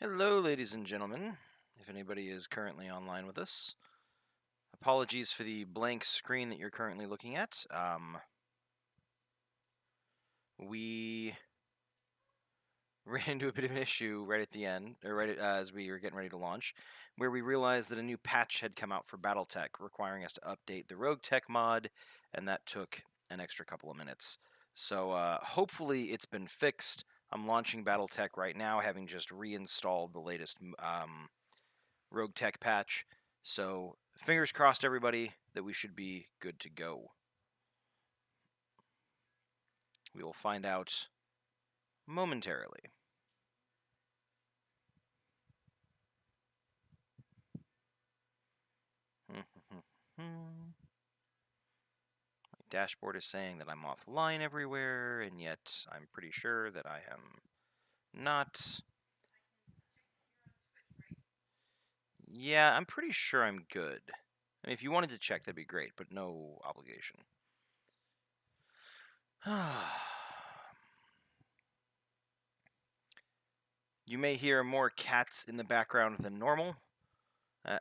Hello, ladies and gentlemen, if anybody is currently online with us. Apologies for the blank screen that you're currently looking at. We ran into a bit of an issue right at the end, or as we were getting ready to launch, where we realized that a new patch had come out for Battletech, requiring us to update the Roguetech mod, and that took an extra couple of minutes. So hopefully it's been fixed. I'm launching Battletech right now, having just reinstalled the latest Roguetech patch. So fingers crossed, everybody, that we should be good to go. We will find out momentarily. My dashboard is saying that I'm offline everywhere, and yet I'm pretty sure that I am not. Yeah, I'm pretty sure I'm good. I mean, if you wanted to check, that'd be great, but no obligation. You may hear more cats in the background than normal.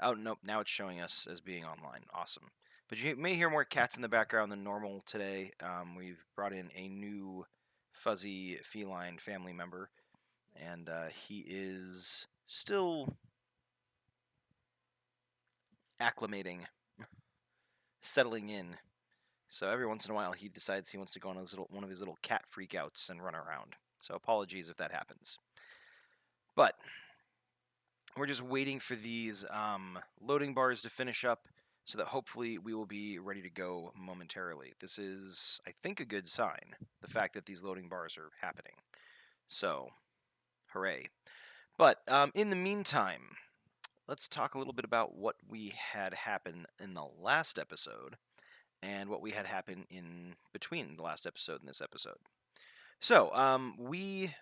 Oh, nope, now it's showing us as being online. Awesome. But you may hear more cats in the background than normal today. We've brought in a new fuzzy feline family member, and he is still acclimating, settling in. So every once in a while, he decides he wants to go on one of his little cat freakouts and run around. So apologies if that happens. But we're just waiting for these loading bars to finish up so that hopefully we will be ready to go momentarily. This is, I think, a good sign, the fact that these loading bars are happening. So, hooray. But in the meantime, let's talk a little bit about what we had happen in the last episode and what we had happen in between the last episode and this episode. So,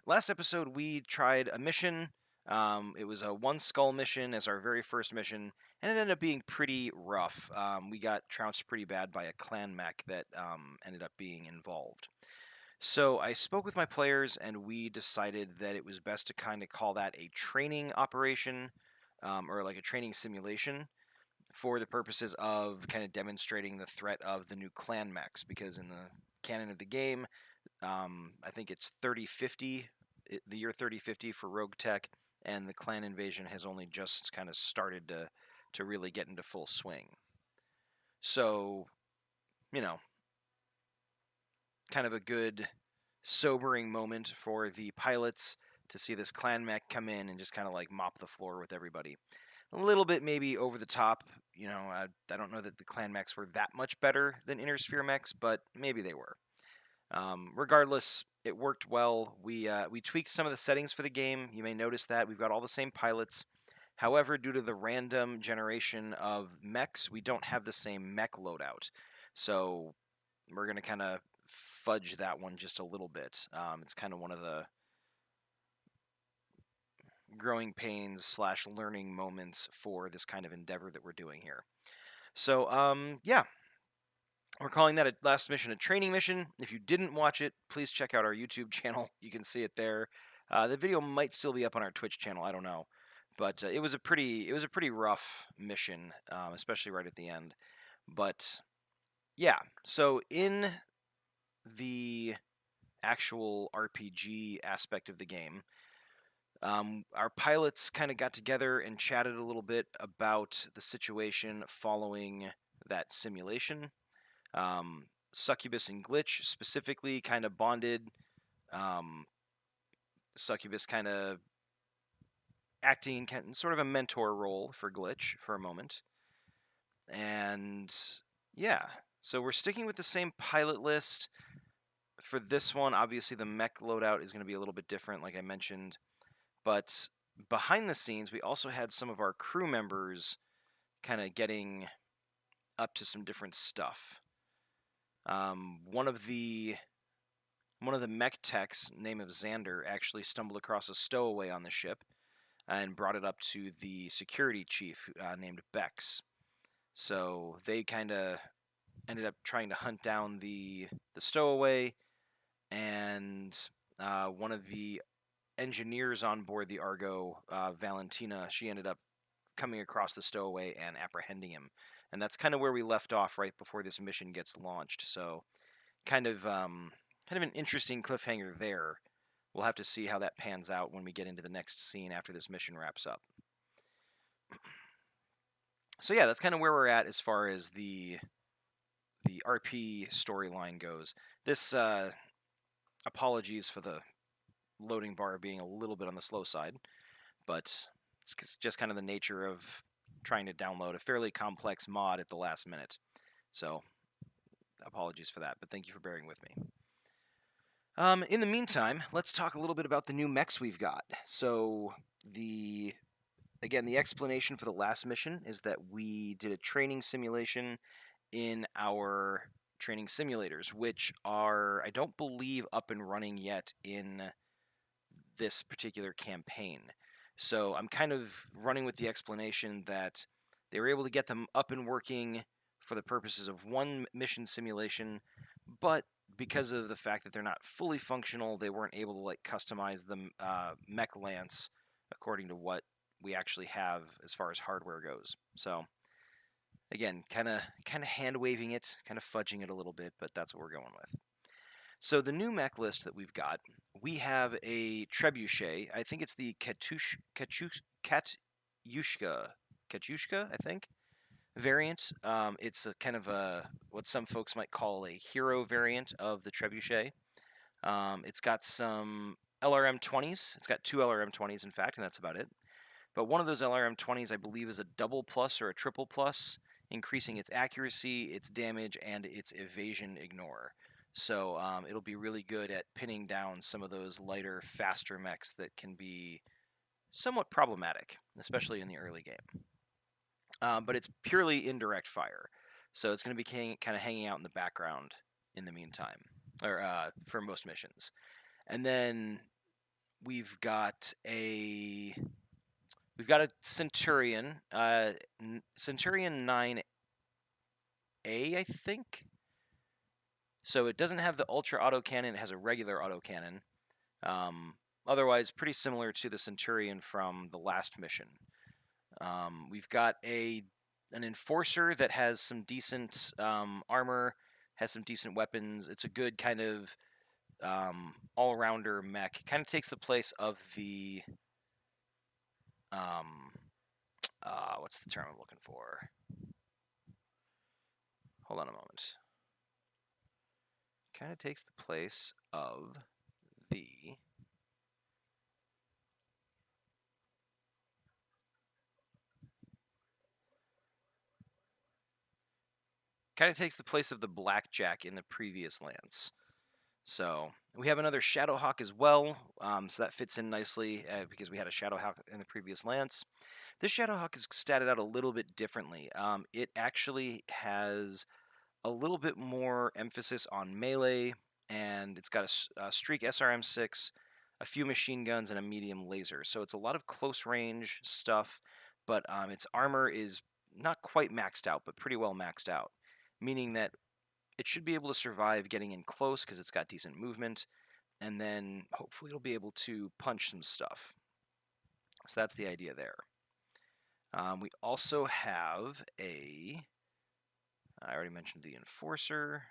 last episode we tried a mission. It was a one skull mission as our very first mission, and it ended up being pretty rough. We got trounced pretty bad by a clan mech that ended up being involved. So I spoke with my players, and we decided that it was best to kind of call that a training operation, or like a training simulation, for the purposes of kind of demonstrating the threat of the new clan mechs, because in the canon of the game, I think it's 3050, the year 3050 for Roguetech, and the clan invasion has only just kind of started to really get into full swing. So, you know, kind of a good sobering moment for the pilots to see this clan mech come in and just kind of like mop the floor with everybody. A little bit maybe over the top, I don't know that the clan mechs were that much better than Inner Sphere mechs, but maybe they were. Regardless, it worked well. We tweaked some of the settings for the game. You may notice that we've got all the same pilots. However, due to the random generation of mechs, we don't have the same mech loadout. So we're going to kind of fudge that one just a little bit. It's kind of one of the growing pains / learning moments for this kind of endeavor that we're doing here. So, yeah. We're calling that a last mission a training mission. If you didn't watch it, please check out our YouTube channel. You can see it there. The video might still be up on our Twitch channel. I don't know, but it was a pretty rough mission, especially right at the end. But yeah, so in the actual RPG aspect of the game, our pilots kind of got together and chatted a little bit about the situation following that simulation. Succubus and Glitch specifically kind of bonded. Succubus kind of acting sort of a mentor role for Glitch for a moment. And yeah, so we're sticking with the same pilot list. For this one, obviously the mech loadout is going to be a little bit different, like I mentioned. But behind the scenes, we also had some of our crew members kind of getting up to some different stuff. One of the mech techs, name of Xander, actually stumbled across a stowaway on the ship and brought it up to the security chief named Bex. So they kind of ended up trying to hunt down the stowaway, and one of the engineers on board the Argo, Valentina, she ended up coming across the stowaway and apprehending him. And that's kind of where we left off right before this mission gets launched. So kind of an interesting cliffhanger there. We'll have to see how that pans out when we get into the next scene after this mission wraps up. So yeah, that's kind of where we're at as far as the RP storyline goes. This apologies for the loading bar being a little bit on the slow side, but it's just kind of the nature of trying to download a fairly complex mod at the last minute. So apologies for that, but thank you for bearing with me. In the meantime, let's talk a little bit about the new mechs we've got. So the explanation for the last mission is that we did a training simulation in our training simulators, which are, I don't believe, up and running yet in this particular campaign. So I'm kind of running with the explanation that they were able to get them up and working for the purposes of one mission simulation, but because of the fact that they're not fully functional, they weren't able to like customize the mech lance according to what we actually have as far as hardware goes. So again, kind of hand waving it, kind of fudging it a little bit, but that's what we're going with. So the new mech list that we've got, we have a trebuchet. I think it's the Katyushka, I think, variant. It's a kind of what some folks might call a hero variant of the trebuchet. It's got some LRM-20s. It's got 2 LRM-20s, in fact, and that's about it. But one of those LRM-20s, I believe, is a double plus or a triple plus, increasing its accuracy, its damage, and its evasion ignore. So it'll be really good at pinning down some of those lighter, faster mechs that can be somewhat problematic, especially in the early game. But it's purely indirect fire, so it's going to be kind of hanging out in the background in the meantime, or for most missions. And then we've got a Centurion, Centurion 9A, I think. So it doesn't have the ultra autocannon, it has a regular autocannon. Otherwise, pretty similar to the Centurion from the last mission. We've got an Enforcer that has some decent armor, has some decent weapons. It's a good kind of all-rounder mech. Kind of takes the place of the... what's the term I'm looking for? Hold on a moment. Kind of takes the place of the... Kind of takes the place of the Blackjack in the previous lance. So we have another Shadowhawk as well, so that fits in nicely because we had a Shadowhawk in the previous lance. This Shadowhawk is statted out a little bit differently. It actually has a little bit more emphasis on melee, and it's got a Streak SRM-6, a few machine guns, and a medium laser. So it's a lot of close range stuff, but its armor is not quite maxed out, but pretty well maxed out, meaning that it should be able to survive getting in close because it's got decent movement, and then hopefully it'll be able to punch some stuff. So that's the idea there. We also have I already mentioned the Enforcer.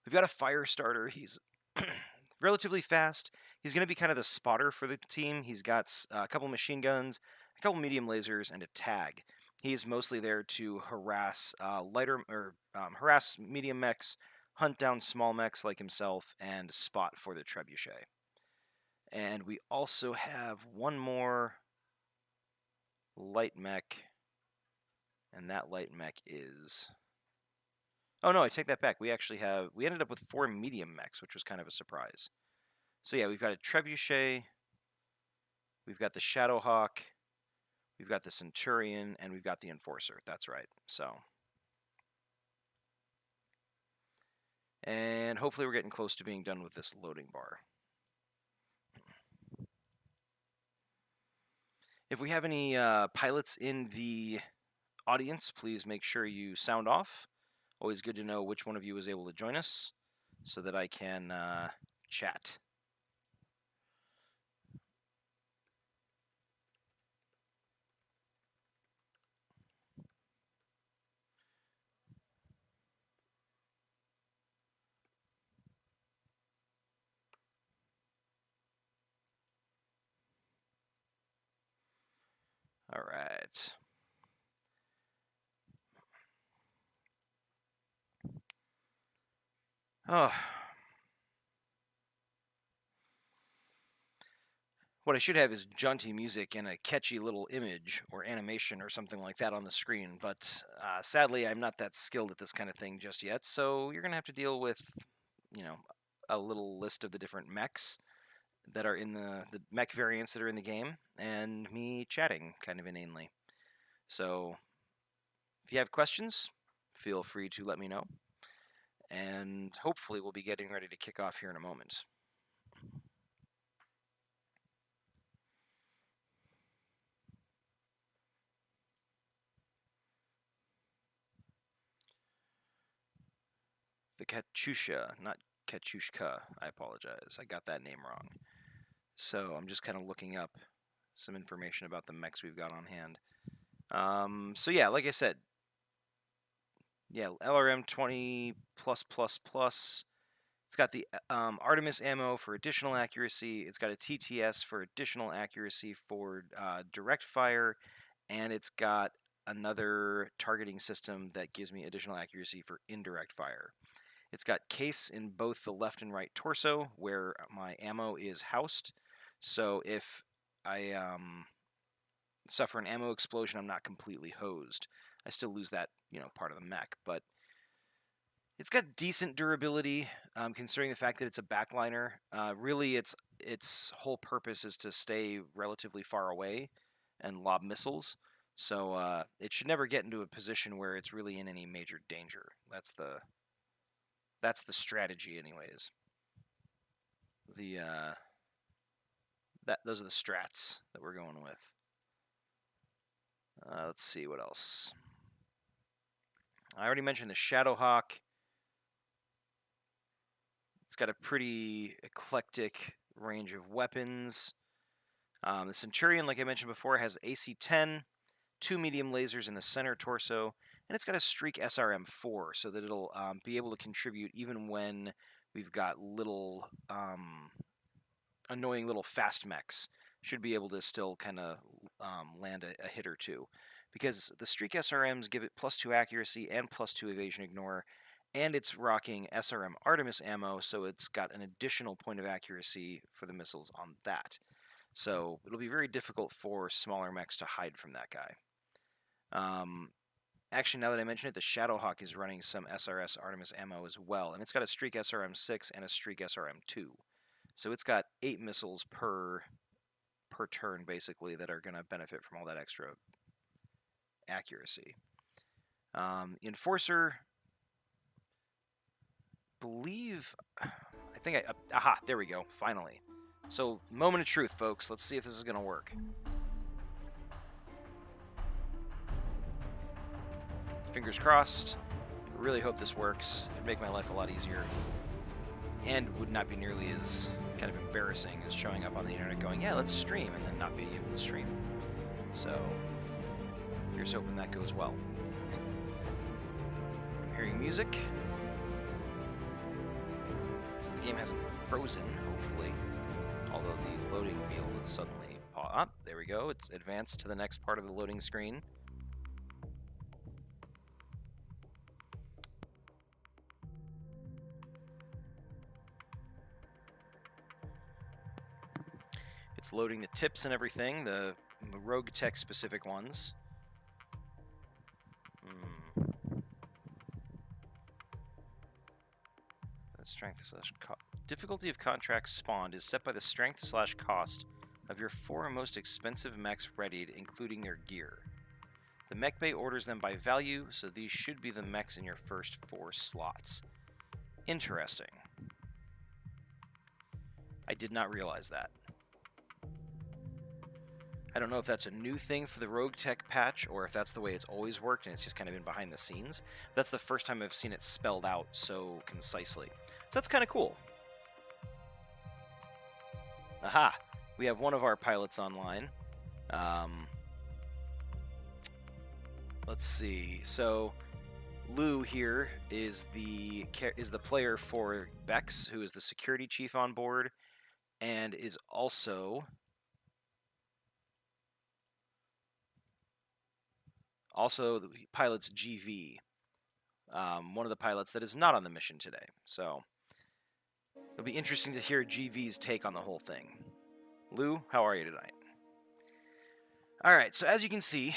We've got a Firestarter. He's relatively fast. He's going to be kind of the spotter for the team. He's got a couple machine guns, a couple medium lasers, and a tag. He is mostly there to harass harass medium mechs, hunt down small mechs like himself, and spot for the trebuchet. And we also have one more light mech, and that light mech is... Oh no, I take that back. We ended up with 4 medium mechs, which was kind of a surprise. So yeah, we've got a trebuchet, we've got the Shadowhawk, we've got the Centurion, and we've got the Enforcer. That's right. So, and hopefully we're getting close to being done with this loading bar. If we have any pilots in the audience, please make sure you sound off. Always good to know which one of you is able to join us so that I can chat. right. Oh. What I should have is jaunty music and a catchy little image or animation or something like that on the screen, but sadly I'm not that skilled at this kind of thing just yet, so you're going to have to deal with, you know, a little list of the different mechs that are in the mech variants that are in the game, and me chatting kind of inanely. So if you have questions, feel free to let me know, and hopefully we'll be getting ready to kick off here in a moment. The Katyusha, not Katyushka, I apologize. I got that name wrong. So I'm just kind of looking up some information about the mechs we've got on hand. So yeah, like I said, yeah, LRM 20+++. It's got the Artemis ammo for additional accuracy. It's got a TTS for additional accuracy for direct fire, and it's got another targeting system that gives me additional accuracy for indirect fire. It's got case in both the left and right torso where my ammo is housed. So if I suffer an ammo explosion, I'm not completely hosed. I still lose that, part of the mech, but it's got decent durability, considering the fact that it's a backliner. Really, its whole purpose is to stay relatively far away and lob missiles. So it should never get into a position where it's really in any major danger. That's the strategy, anyways. Those are the strats that we're going with. Let's see what else. I already mentioned the Shadowhawk. It's got a pretty eclectic range of weapons. The Centurion, like I mentioned before, has AC-10, 2 medium lasers in the center torso, and it's got a Streak SRM-4, so that it'll be able to contribute even when we've got little annoying little fast mechs. Should be able to still kind of land a hit or two, because the Streak SRMs give it +2 accuracy and +2 evasion ignore, and it's rocking SRM Artemis ammo, so it's got an additional point of accuracy for the missiles on that. So it'll be very difficult for smaller mechs to hide from that guy. Actually, now that I mention it, the Shadowhawk is running some SRS Artemis ammo as well, and it's got a Streak SRM-6 and a Streak SRM-2. So it's got 8 missiles per turn, basically, that are going to benefit from all that extra accuracy. Enforcer, aha, there we go, finally. So, moment of truth, folks. Let's see if this is going to work. Fingers crossed. I really hope this works. It'd make my life a lot easier. And would not be nearly as kind of embarrassing as showing up on the internet going, yeah, let's stream, and then not being able to stream. So, here's hoping that goes well. I'm hearing music. So the game hasn't frozen, hopefully. Although the loading wheel is suddenly paused. There we go. It's advanced to the next part of the loading screen. It's loading the tips and everything, the Roguetech specific ones. Strength / difficulty of contracts spawned is set by the strength / cost of your 4 most expensive mechs readied, including their gear. The mech bay orders them by value, so these should be the mechs in your first 4 slots. Interesting. I did not realize that. I don't know if that's a new thing for the Roguetech patch, or if that's the way it's always worked and it's just kind of been behind the scenes. That's the first time I've seen it spelled out so concisely. So that's kind of cool. Aha! We have one of our pilots online. Let's see. So Lou here is the player for Bex, who is the security chief on board, and is also Also, the pilot's GV, one of the pilots that is not on the mission today. So it'll be interesting to hear GV's take on the whole thing. Lou, how are you tonight? All right, so as you can see,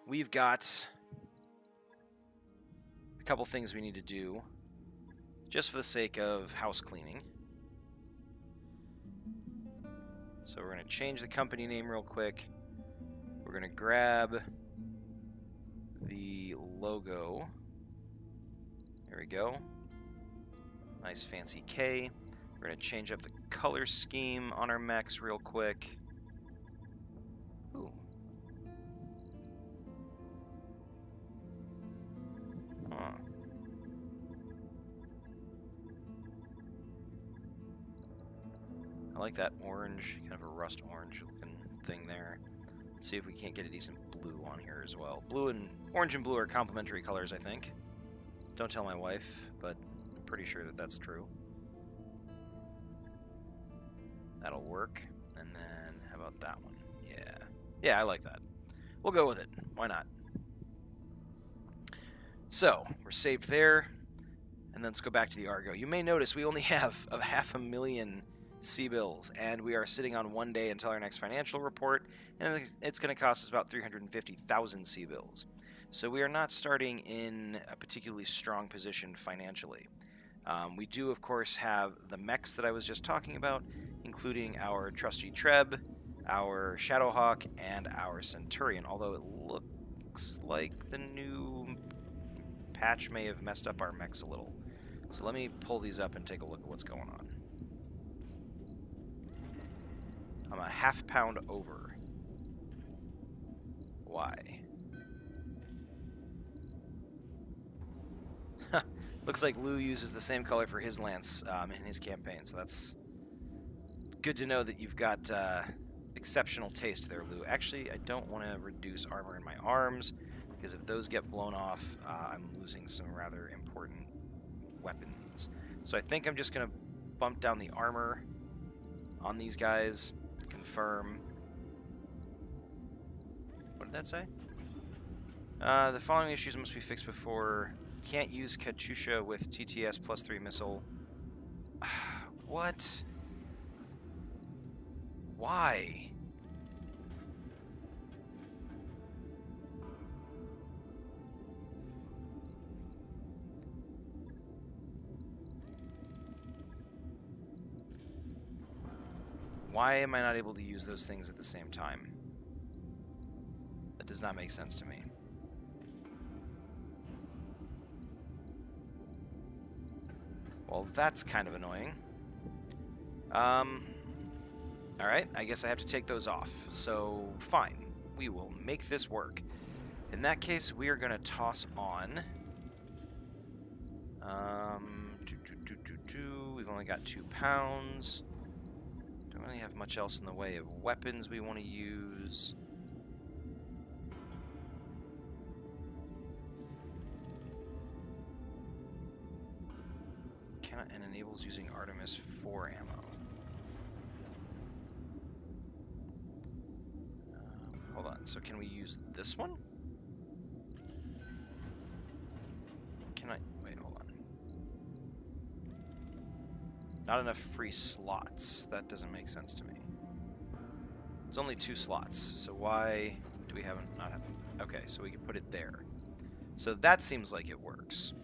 we've got a couple things we need to do just for the sake of house cleaning. So we're going to change the company name real quick. We're going to grab the logo. There we go. Nice fancy K. We're going to change up the color scheme on our mechs real quick. Ooh. Huh. I like that orange, kind of a rust orange looking thing there. Let's see if we can't get a decent blue on here as well. Orange and blue are complementary colors, I think. Don't tell my wife, but I'm pretty sure that that's true. That'll work. And then, how about that one? Yeah. Yeah, I like that. We'll go with it. Why not? So, we're saved there. And then let's go back to the Argo. You may notice we only have 500,000 C-bills, and we are sitting on 1 day until our next financial report, and it's going to cost us about 350,000 C-bills. So we are not starting in a particularly strong position financially. We do, of course, have the mechs that I was just talking about, including our trusty Treb, our Shadowhawk, and our Centurion, although it looks like the new patch may have messed up our mechs a little. So let me pull these up and take a look at what's going on. I'm a half pound over. Why? Looks like Lou uses the same color for his lance in his campaign, so that's good to know that you've got exceptional taste there, Lou. Actually, I don't want to reduce armor in my arms, because if those get blown off, I'm losing some rather important weapons. So I think I'm just going to bump down the armor on these guys. Confirm. What did that say? The following issues must be fixed before. Can't use Katyusha with TTS +3 missile. What? Why? Why am I not able to use those things at the same time? That does not make sense to me. Well, that's kind of annoying. Alright, I guess I have to take those off. So, fine. We will make this work. In that case, we are going to toss on... We've only got 2 pounds. Don't really have much else in the way of weapons we want to use. And enables using Artemis 4 ammo. Hold on, so can we use this one? Can I? Wait, hold on. Not enough free slots. That doesn't make sense to me. It's only 2 slots, so why do we not have... Okay, so we can put it there. So that seems like it works.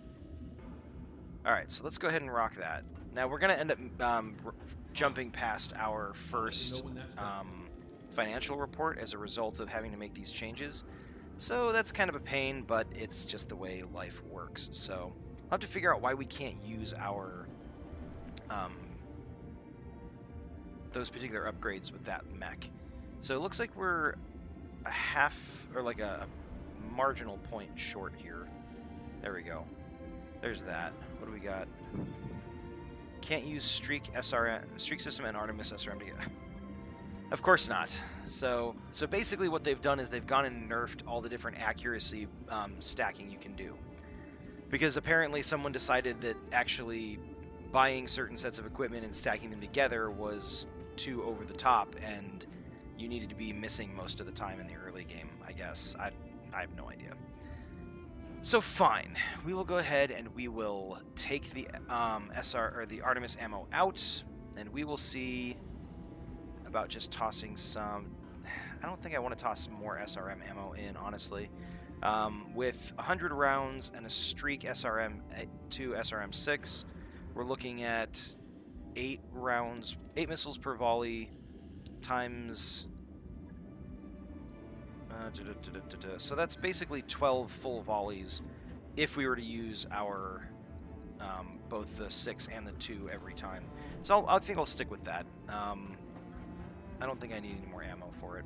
Alright, so let's go ahead and rock that. Now, we're going to end up jumping past our first financial report as a result of having to make these changes. So that's kind of a pain, but it's just the way life works. So I'll have to figure out why we can't use our those particular upgrades with that mech. So it looks like we're a half, or like a marginal point short here. There we go. There's that. What do we got? Can't use Streak System and Artemis SRM together. Of course not. So basically what they've done is they've gone and nerfed all the different accuracy stacking you can do. Because apparently someone decided that actually buying certain sets of equipment and stacking them together was too over the top, and you needed to be missing most of the time in the early game, I guess. I have no idea. So fine, we will go ahead and we will take the the Artemis ammo out, and we will see about just tossing some. I don't think I want to toss some more SRM ammo in, honestly. With 100 rounds and a streak SRM 2 SRM 6, we're looking at 8 missiles per volley times. So that's basically 12 full volleys if we were to use our both the 6 and the 2 every time. So I think I'll stick with that. I don't think I need any more ammo for it,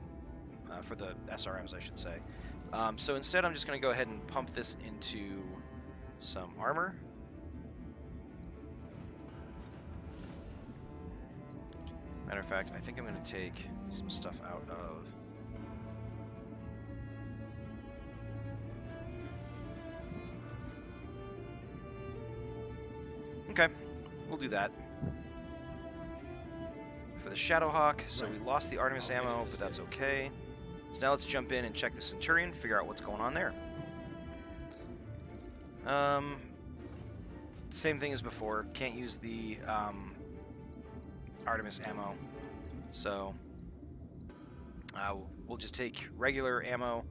for the SRMs, I should say. So instead, I'm just going to go ahead and pump this into some armor. Matter of fact, I think I'm going to take some stuff out of... Okay, we'll do that. For the Shadowhawk, so we lost the Artemis ammo, but that's okay. So now let's jump in and check the Centurion, figure out what's going on there. Same thing as before, can't use the Artemis ammo, so we'll just take regular ammo,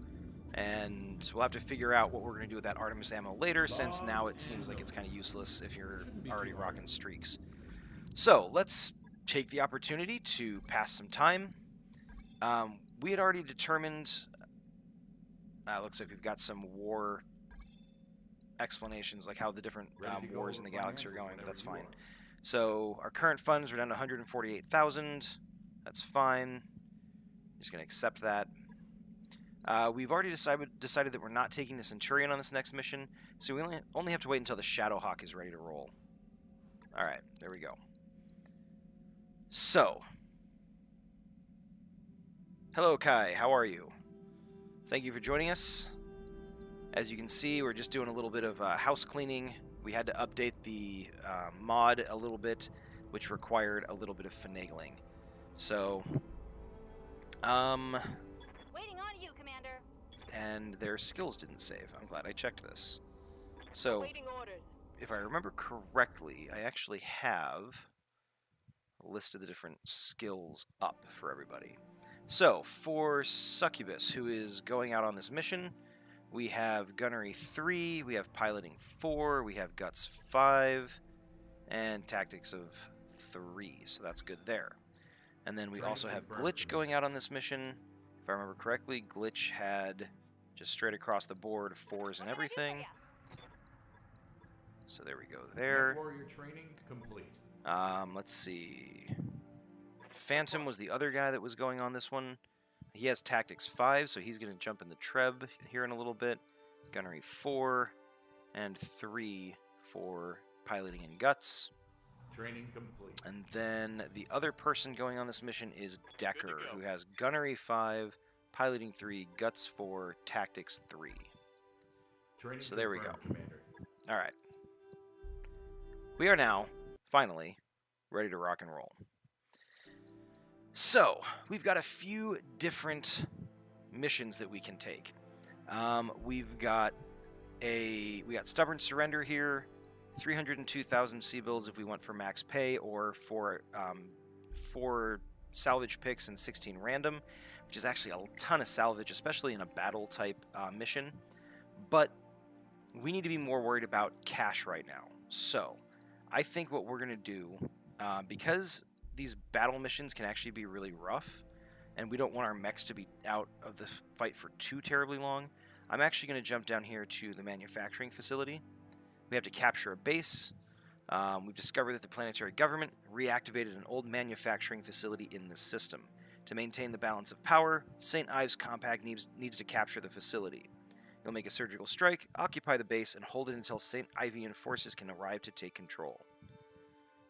and we'll have to figure out what we're going to do with that Artemis ammo later, since now it seems like it's kind of useless if you're already rocking streaks. So let's take the opportunity to pass some time. We had already determined, looks like we've got some war explanations, like how the different wars in the galaxy are going, but that's fine. So our current funds are down to 148,000. That's fine. Just going to accept that. We've already decided that we're not taking the Centurion on this next mission, so we only have to wait until the Shadowhawk is ready to roll. Alright, there we go. So, hello Kai, how are you? Thank you for joining us. As you can see, we're just doing a little bit of house cleaning. We had to update the mod a little bit, which required a little bit of finagling. So, waiting on you, Commander. And their skills didn't save. I'm glad I checked this. So, if I remember correctly, I actually have a list of the different skills up for everybody. So, for Succubus, who is going out on this mission, we have Gunnery 3, we have Piloting 4, we have Guts 5, and Tactics of 3, so that's good there. And then we also have Glitch going out on this mission. If I remember correctly, Glitch had just straight across the board 4s and everything. So there we go there. Warrior training complete. Let's see. Phantom was the other guy that was going on this one. He has Tactics 5, so he's going to jump in the Treb here in a little bit. Gunnery 4 and 3 for Piloting and Guts. Training complete. And then the other person going on this mission is Decker, who has Gunnery 5, Piloting 3, Guts 4, Tactics 3. Training so there we go. Commander. All right. We are now, finally, ready to rock and roll. So, we've got a few different missions that we can take. We got Stubborn Surrender here, 302,000 C-bills if we went for max pay, or for 4 salvage picks and 16 random, which is actually a ton of salvage, especially in a battle type mission. But we need to be more worried about cash right now. So, I think what we're going to do, because these battle missions can actually be really rough, and we don't want our mechs to be out of the fight for too terribly long, I'm actually going to jump down here to the manufacturing facility. We have to capture a base. We've discovered that the planetary government reactivated an old manufacturing facility in this system. To maintain the balance of power, St. Ives Compact needs to capture the facility. You'll make a surgical strike, occupy the base, and hold it until St. Ivian forces can arrive to take control.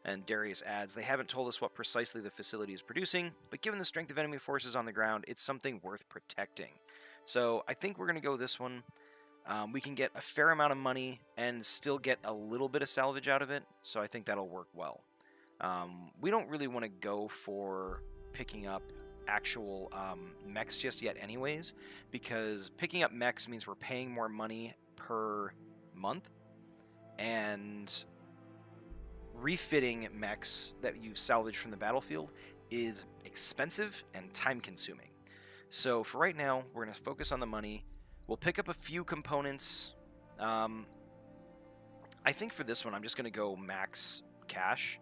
And Darius adds, they haven't told us what precisely the facility is producing, but given the strength of enemy forces on the ground, it's something worth protecting. So I think we're going to go this one. We can get a fair amount of money and still get a little bit of salvage out of it, so I think that'll work well. We don't really want to go for picking up actual mechs just yet anyways, because picking up mechs means we're paying more money per month, and refitting mechs that you've salvaged from the battlefield is expensive and time-consuming. So for right now, we're going to focus on the money. We'll pick up a few components. I think for this one, I'm just going to go max cash.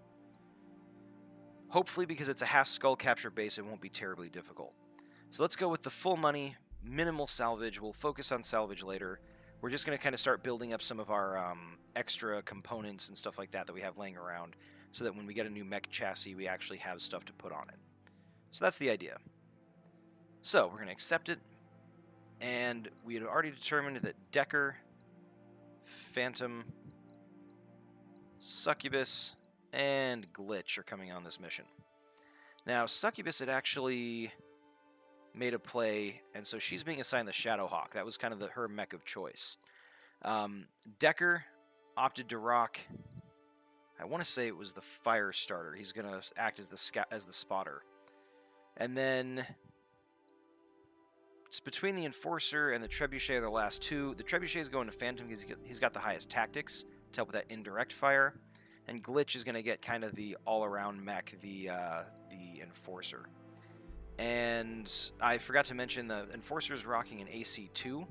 Hopefully, because it's a half skull capture base, it won't be terribly difficult. So let's go with the full money, minimal salvage. We'll focus on salvage later. We're just going to kind of start building up some of our extra components and stuff like that we have laying around, so that when we get a new mech chassis, we actually have stuff to put on it. So that's the idea. So we're going to accept it, and we had already determined that Decker, Phantom, Succubus, and Glitch are coming on this mission. Now, Succubus had actually made a play, and so she's being assigned the Shadowhawk. That was kind of her mech of choice. Decker opted to rock, I want to say it was the Fire Starter. He's going to act as the spotter. And then it's between the Enforcer and the Trebuchet are the last two. The Trebuchet is going to Phantom because he's got the highest tactics to help with that indirect fire. And Glitch is going to get kind of the all-around mech, the Enforcer. And I forgot to mention the Enforcer is rocking an AC2.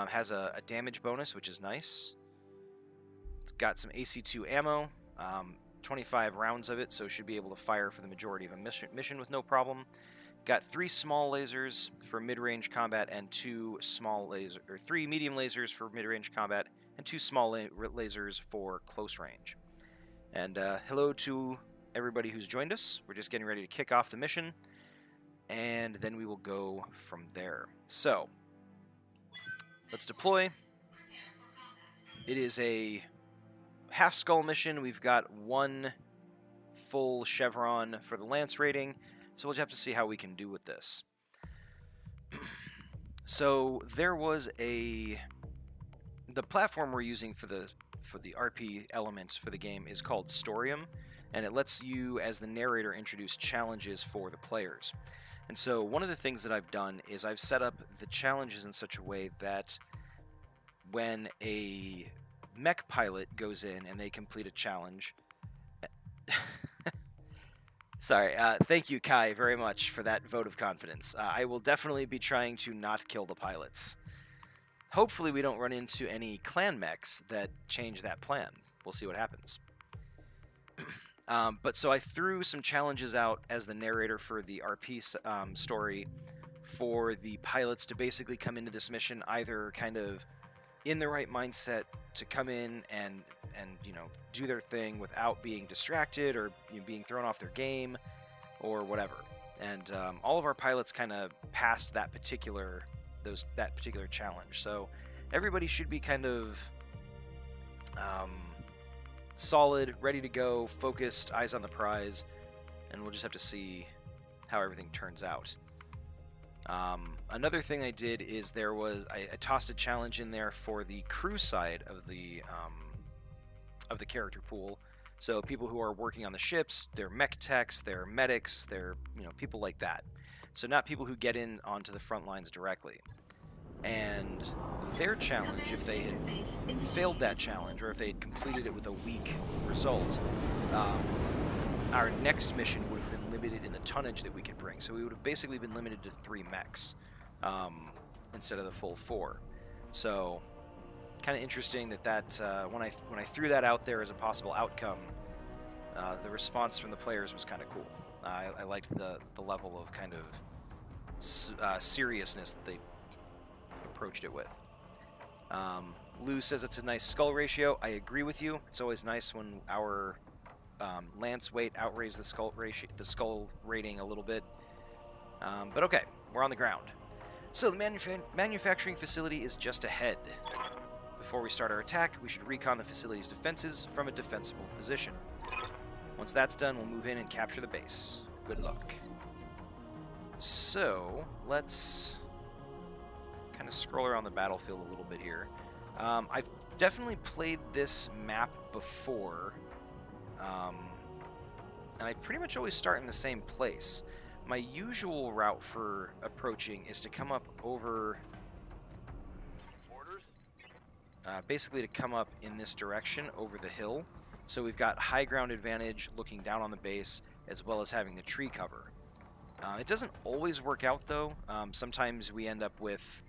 Has a damage bonus, which is nice. It's got some AC2 ammo, 25 rounds of it, so should be able to fire for the majority of a mission with no problem. Got 3 small lasers for mid-range combat and 3 medium lasers for mid-range combat and 2 small lasers for close range. And hello to everybody who's joined us. We're just getting ready to kick off the mission, and then we will go from there. So, let's deploy. It is a half skull mission. We've got 1 full chevron for the lance rating, so we'll just have to see how we can do with this. So there was the platform we're using for the RP elements for the game is called Storium, and it lets you as the narrator introduce challenges for the players. And so one of the things that I've done is I've set up the challenges in such a way that when a mech pilot goes in and they complete a challenge... Sorry, thank you, Kai, very much for that vote of confidence. I will definitely be trying to not kill the pilots. Hopefully we don't run into any clan mechs that change that plan. We'll see what happens. But so I threw some challenges out as the narrator for the RP story for the pilots to basically come into this mission either kind of in the right mindset to come in and do their thing without being distracted or being thrown off their game or whatever. And all of our pilots kind of passed that particular challenge. So everybody should be kind of solid, ready to go, focused, eyes on the prize, and we'll just have to see how everything turns out. Another thing I did is I tossed a challenge in there for the crew side of the character pool. So people who are working on the ships, they're mech techs, they're medics, they're people like that. So not people who get in onto the front lines directly. And their challenge, if they had failed that challenge or if they had completed it with a weak result, our next mission would have been limited in the tonnage that we could bring. So we would have basically been limited to 3 mechs instead of the full 4. So kind of interesting that when I threw that out there as a possible outcome, the response from the players was kind of cool. I liked the level of kind of seriousness that they approached it with. Lou says it's a nice skull ratio. I agree with you. It's always nice when our lance weight outweighs the skull rating a little bit. But okay, we're on the ground. So the manufacturing facility is just ahead. Before we start our attack, we should recon the facility's defenses from a defensible position. Once that's done, we'll move in and capture the base. Good luck. So, let's kind of scroll around the battlefield a little bit here. I've definitely played this map before, and I pretty much always start in the same place. My usual route for approaching is to come up over basically to come up in this direction over the hill. So we've got high ground advantage looking down on the base, as well as having the tree cover. It doesn't always work out, though. Sometimes we end up with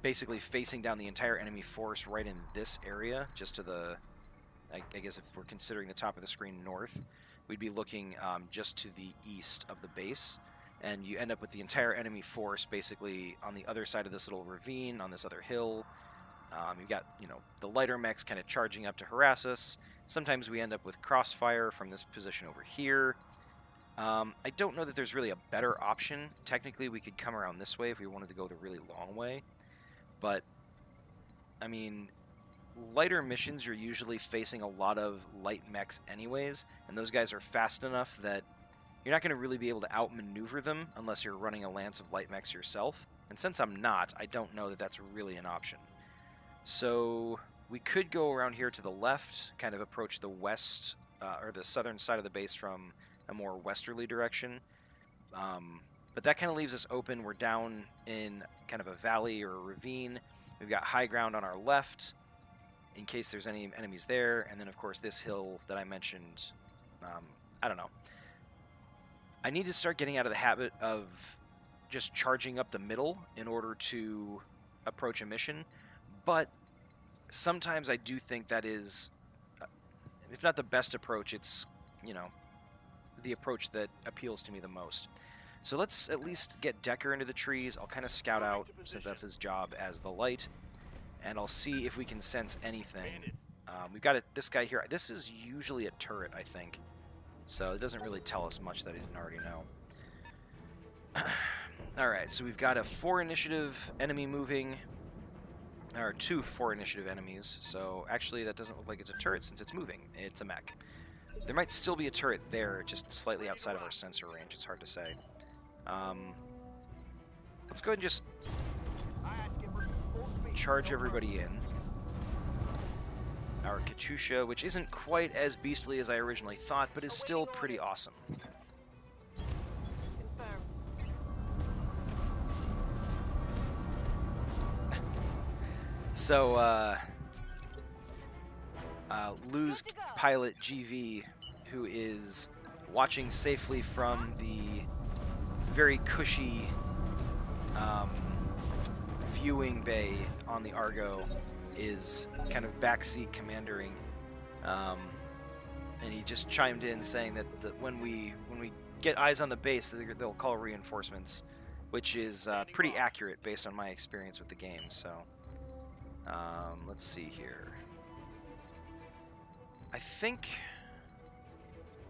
basically facing down the entire enemy force right in this area, just to the, I guess if we're considering the top of the screen north, we'd be looking just to the east of the base, and you end up with the entire enemy force basically on the other side of this little ravine, on this other hill. You've got, the lighter mechs kind of charging up to harass us. Sometimes we end up with crossfire from this position over here. I don't know that there's really a better option. Technically, we could come around this way if we wanted to go the really long way. But, I mean, lighter missions, you're usually facing a lot of light mechs anyways, and those guys are fast enough that you're not going to really be able to outmaneuver them unless you're running a lance of light mechs yourself. And since I'm not, I don't know that that's really an option. So we could go around here to the left, kind of approach the west, or the southern side of the base from a more westerly direction. But that kind of leaves us open. We're down in kind of a valley or a ravine. We've got high ground on our left in case there's any enemies there. And then, of course, this hill that I mentioned, I don't know. I need to start getting out of the habit of just charging up the middle in order to approach a mission. But sometimes I do think that is, if not the best approach, it's, the approach that appeals to me the most. So let's at least get Decker into the trees. I'll kind of scout out, since that's his job as the light, and I'll see if we can sense anything. We've got this guy here. This is usually a turret, I think. So it doesn't really tell us much that I didn't already know. Alright, so we've got a 4 initiative enemy moving. Or 2 4 initiative enemies. So actually that doesn't look like it's a turret since it's moving. It's a mech. There might still be a turret there, just slightly outside of our sensor range. It's hard to say. Let's go ahead and just charge everybody in. Our Katyusha, which isn't quite as beastly as I originally thought, but is still pretty awesome. So, Lou's pilot GV, who is watching safely from the very cushy viewing bay on the Argo, is kind of backseat commandering, and he just chimed in saying that when we get eyes on the base, they'll call reinforcements, which is pretty accurate based on my experience with the game. So let's see here. I think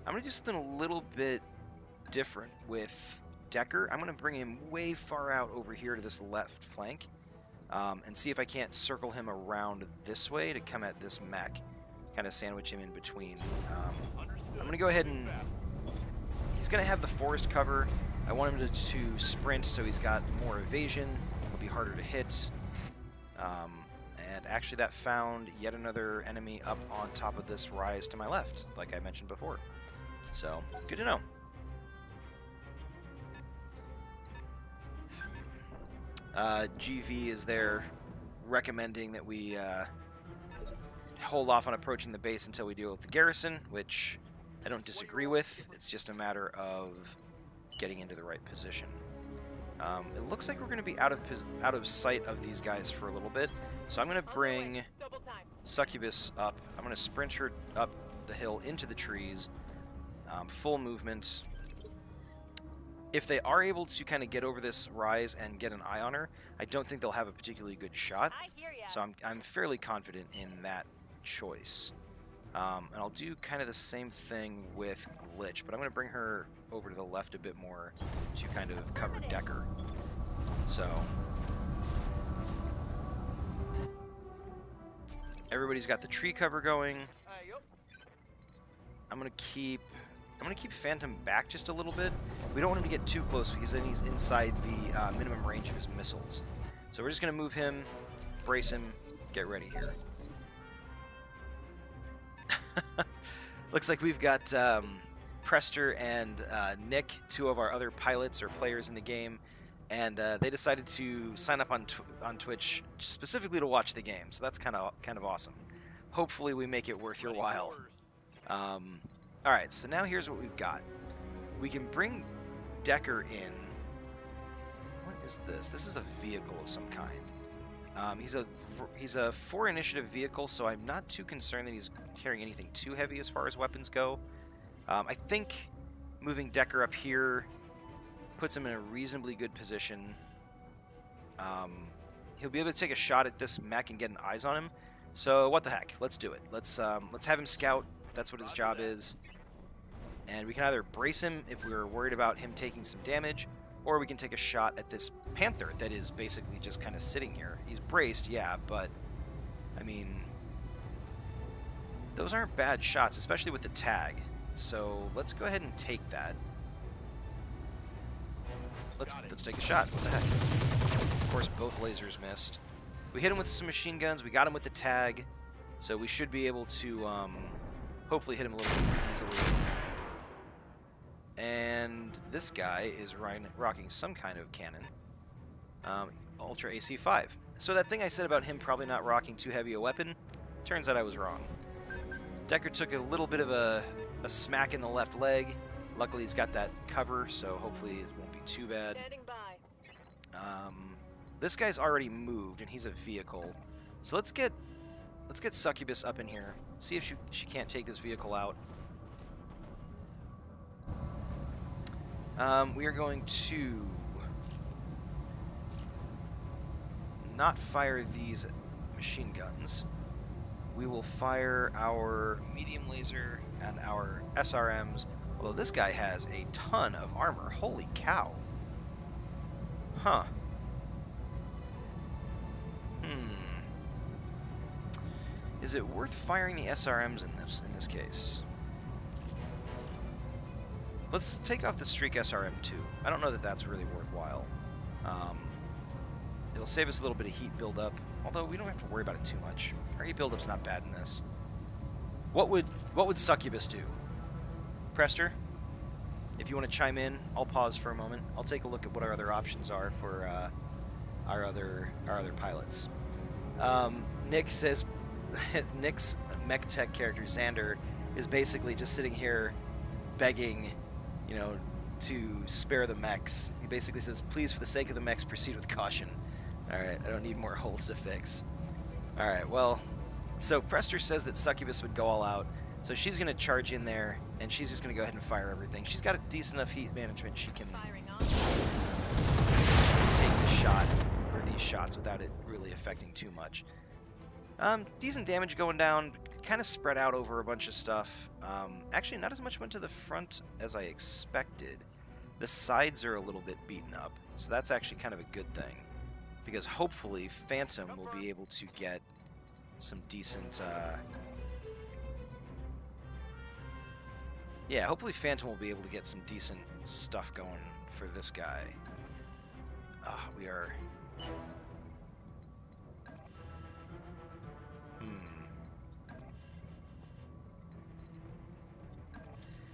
I'm gonna do something a little bit different with Decker. I'm gonna bring him way far out over here to this left flank. And see if I can't circle him around this way to come at this mech, kind of sandwich him in between. I'm going to go ahead and... He's going to have the forest cover. I want him to sprint so he's got more evasion. It'll be harder to hit. And actually that found yet another enemy up on top of this rise to my left, like I mentioned before. So, good to know. GV is there recommending that we hold off on approaching the base until we deal with the garrison, which I don't disagree with. It's just a matter of getting into the right position. It looks like we're going to be out of sight of these guys for a little bit, so I'm going to bring Succubus up. I'm going to sprint her up the hill into the trees, full movement. If they are able to kind of get over this rise and get an eye on her, I don't think they'll have a particularly good shot. So I'm fairly confident in that choice. And I'll do kind of the same thing with Glitch, but I'm going to bring her over to the left a bit more to kind of cover Decker. So everybody's got the tree cover going. I'm going to keep Phantom back just a little bit. We don't want him to get too close because then he's inside the minimum range of his missiles. So we're just going to move him, brace him, get ready here. Looks like we've got Prester and Nick, 2 of our other pilots or players in the game, and they decided to sign up on Twitch specifically to watch the game. So that's kind of awesome. Hopefully we make it worth your while. All right, so now here's what we've got. We can bring Decker in. What is this? This is a vehicle of some kind. He's a 4 initiative vehicle, so I'm not too concerned that he's carrying anything too heavy as far as weapons go. I think moving Decker up here puts him in a reasonably good position. He'll be able to take a shot at this mech and get an eyes on him. So what the heck? Let's do it. Let's have him scout. That's what his job is. And we can either brace him if we're worried about him taking some damage, or we can take a shot at this Panther that is basically just kind of sitting here. He's braced, yeah, but I mean, those aren't bad shots, especially with the tag. So let's go ahead and take that. Let's take a shot. What the heck? Of course, both lasers missed. We hit him with some machine guns. We got him with the tag, so we should be able to hopefully hit him a little bit more easily. And this guy is rocking some kind of cannon, Ultra AC5. So that thing I said about him probably not rocking too heavy a weapon, turns out I was wrong. Decker took a little bit of a smack in the left leg. Luckily, he's got that cover, so hopefully it won't be too bad. This guy's already moved, and he's a vehicle. So let's get Succubus up in here. See if she can't take this vehicle out. We are going to not fire these machine guns. We will fire our medium laser and our SRMs, although this guy has a ton of armor. Holy cow. Huh. Is it worth firing the SRMs in this case? Let's take off the Streak SRM too. I don't know that that's really worthwhile. It'll save us a little bit of heat buildup, although we don't have to worry about it too much. Our heat buildup's not bad in this. What would Succubus do? Prester, if you want to chime in, I'll pause for a moment. I'll take a look at what our other options are for our other pilots. Nick says Nick's mech tech character Xander is basically just sitting here begging, you know, to spare the mechs. He basically says, please, for the sake of the mechs, proceed with caution. Alright, I don't need more holes to fix. Alright, well, so Prester says that Succubus would go all out, so she's going to charge in there, and she's just going to go ahead and fire everything. She's got a decent enough heat management. She can take the shot, or these shots, without it really affecting too much. Decent damage going down, kind of spread out over a bunch of stuff. Actually, not as much went to the front as I expected. The sides are a little bit beaten up, so that's actually kind of a good thing, because hopefully Phantom will be able to get some decent... yeah, hopefully Phantom will be able to get some decent stuff going for this guy. We are...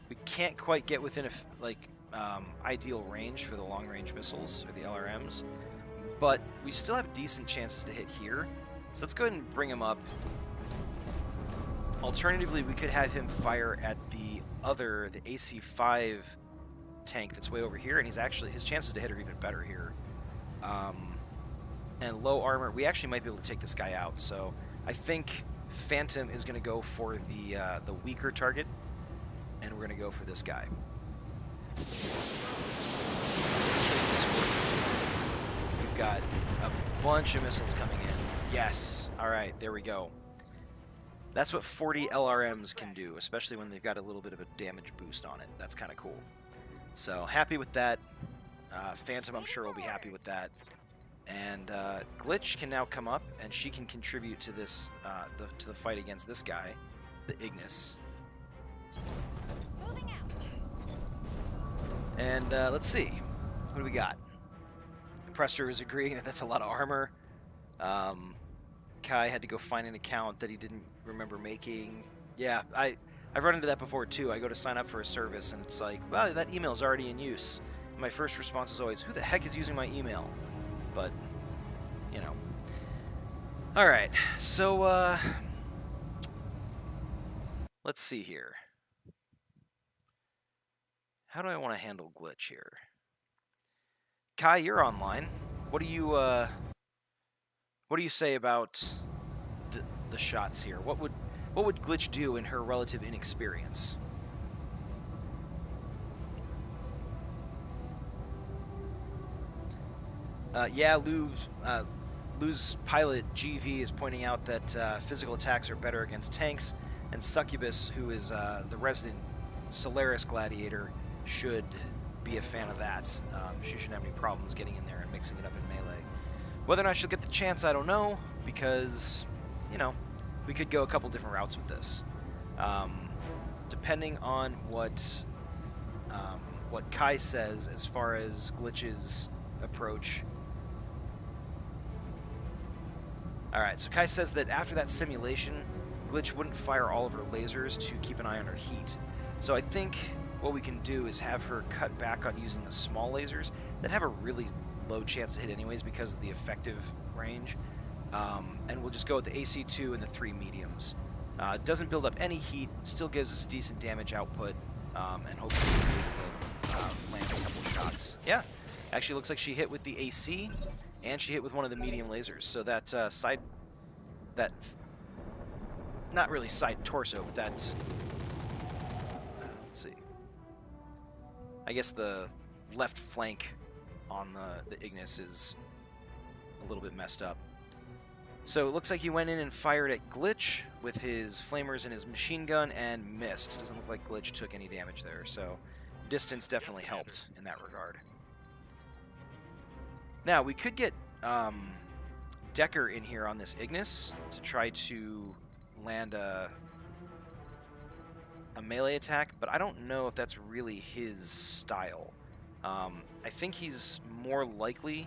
We can't quite get within ideal range for the long-range missiles, or the LRMs, but we still have decent chances to hit here. So let's go ahead and bring him up. Alternatively, we could have him fire at the AC5 tank that's way over here, and his chances to hit are even better here. And low armor, we actually might be able to take this guy out. So I think Phantom is going to go for the weaker target, and we're going to go for this guy. We've got a bunch of missiles coming in. Yes. All right, there we go. That's what 40 LRMs can do, especially when they've got a little bit of a damage boost on it. That's kind of cool. So happy with that. Phantom, I'm sure, will be happy with that. And Glitch can now come up, and she can contribute to this to the fight against this guy, the Ignis. And let's see, what do we got? Prester is agreeing that that's a lot of armor. Kai had to go find an account that he didn't remember making. Yeah, I've run into that before too. I go to sign up for a service, and it's like, well, that email's already in use. my first response is always, who the heck is using my email? But, you know. Alright, so, let's see here. How do I want to handle glitch here? Kai, you're online. What do you say about the shots here? What would glitch do in her relative inexperience? Yeah, Lou's pilot GV is pointing out that physical attacks are better against tanks, and Succubus, who is the resident Solaris gladiator, should be a fan of that. She shouldn't have any problems getting in there and mixing it up in melee. Whether or not she'll get the chance, I don't know, because, you know, we could go a couple different routes with this. Depending on what Kai says as far as glitch's approach. Alright, so Kai says that after that simulation, Glitch wouldn't fire all of her lasers to keep an eye on her heat. So I think what we can do is have her cut back on using the small lasers that have a really low chance to hit anyways because of the effective range. And we'll just go with the AC2 and the 3 mediums. Doesn't build up any heat, still gives us decent damage output, and hopefully we'll be able to land a couple shots. Yeah, actually looks like she hit with the AC, and she hit with one of the medium lasers. So that not really side torso, but that, let's see. I guess the left flank on the Ignis is a little bit messed up. So it looks like he went in and fired at Glitch with his flamers and his machine gun and missed. It doesn't look like Glitch took any damage there, so distance definitely helped in that regard. Now, we could get Decker in here on this Ignis to try to land a melee attack, but I don't know if that's really his style. I think he's more likely,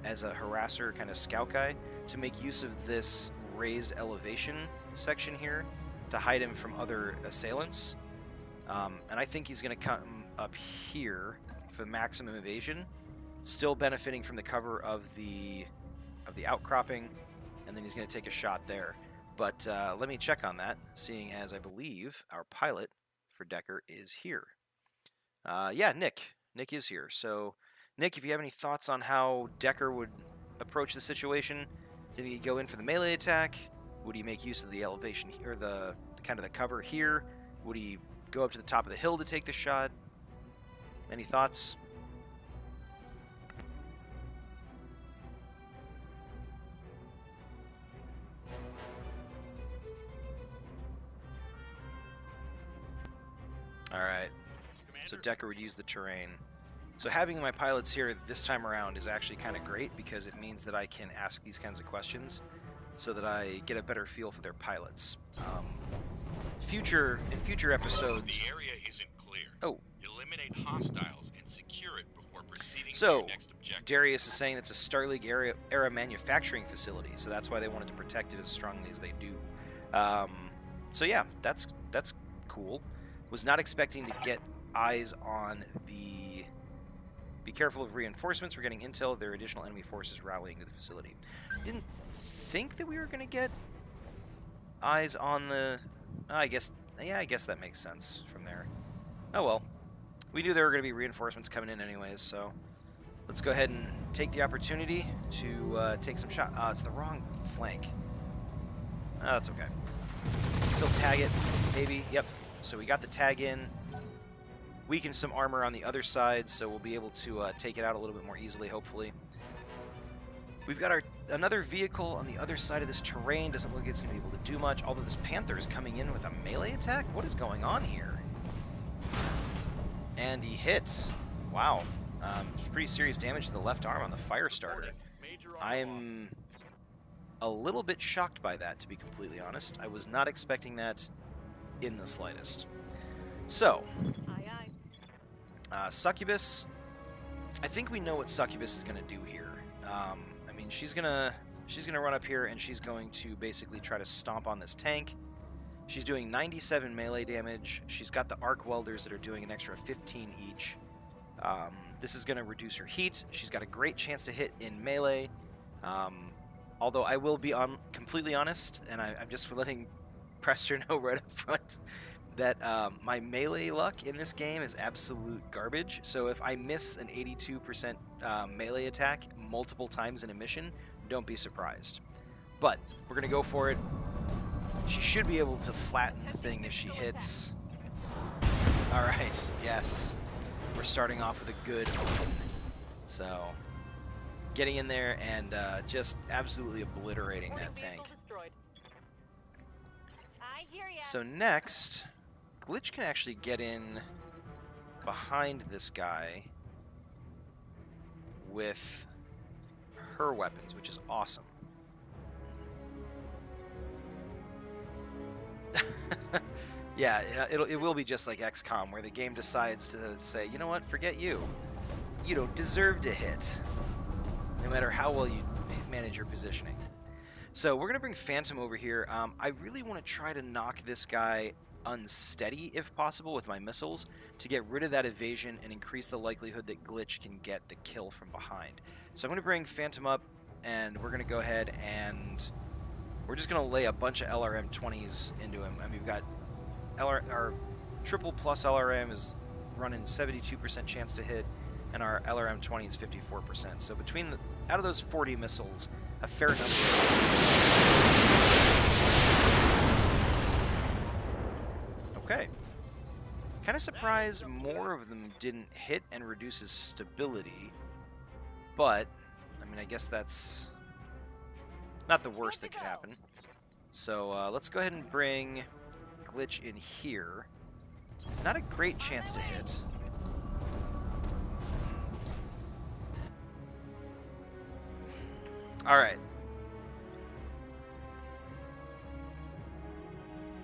as a harasser kind of scout guy, to make use of this raised elevation section here to hide him from other assailants. And I think he's going to come up here for maximum evasion, still benefiting from the cover of the outcropping, and then he's going to take a shot there. But let me check on that, seeing as I believe our pilot for Decker is here. Yeah, Nick. Nick is here. So, Nick, if you have any thoughts on how Decker would approach the situation, did he go in for the melee attack? Would he make use of the elevation here, the kind of the cover here? Would he go up to the top of the hill to take the shot? Any thoughts? Alright, so Decker would use the terrain. So having my pilots here this time around is actually kind of great because it means that I can ask these kinds of questions so that I get a better feel for their pilots. In future episodes... The area isn't clear. Oh. Eliminate hostiles and secure it before proceeding to So, your next objective. Darius is saying it's a Starleague era manufacturing facility, so that's why they wanted to protect it as strongly as they do. So yeah, that's cool. Was not expecting to get eyes on the... Be careful of reinforcements. We're getting intel. There are additional enemy forces rallying to the facility. Didn't think that we were going to get eyes on the... I guess that makes sense from there. Oh well. We knew there were going to be reinforcements coming in anyways, so... Let's go ahead and take the opportunity to take some shots. It's the wrong flank. Oh, that's okay. Still tag it, maybe. Yep. So we got the tag in. Weaken some armor on the other side, so we'll be able to take it out a little bit more easily, hopefully. We've got another vehicle on the other side of this terrain. Doesn't look like it's going to be able to do much, although this Panther is coming in with a melee attack? What is going on here? And he hits. Wow. Pretty serious damage to the left arm on the fire starter. I'm a little bit shocked by that, to be completely honest. I was not expecting that in the slightest. So, Succubus, I think we know what Succubus is going to do here. I mean, she's gonna run up here and she's going to basically try to stomp on this tank. She's doing 97 melee damage. She's got the arc welders that are doing an extra 15 each. This is going to reduce her heat. She's got a great chance to hit in melee. Although I will be completely honest, and I'm just letting Prester know right up front that my melee luck in this game is absolute garbage. So if I miss an 82% melee attack multiple times in a mission, don't be surprised. But we're going to go for it. She should be able to flatten the thing if she hits. All right, yes. We're starting off with a good open. So getting in there and just absolutely obliterating that tank. So next, Glitch can actually get in behind this guy with her weapons, which is awesome. Yeah, it will be just like XCOM, where the game decides to say, you know what, forget you. You don't deserve to hit, no matter how well you manage your positioning. So we're going to bring Phantom over here. I really want to try to knock this guy unsteady, if possible, with my missiles, to get rid of that evasion and increase the likelihood that Glitch can get the kill from behind. So I'm going to bring Phantom up, and we're going to go ahead and we're just going to lay a bunch of LRM 20s into him. I mean, we've got our triple plus LRM is running 72% chance to hit, and our LRM 20 is 54%. So out of those 40 missiles, a fair number. Okay. Kind of surprised more of them didn't hit and reduces stability, but I mean, I guess that's not the worst that could happen. So let's go ahead and bring Glitch in here. Not a great chance to hit. Alright.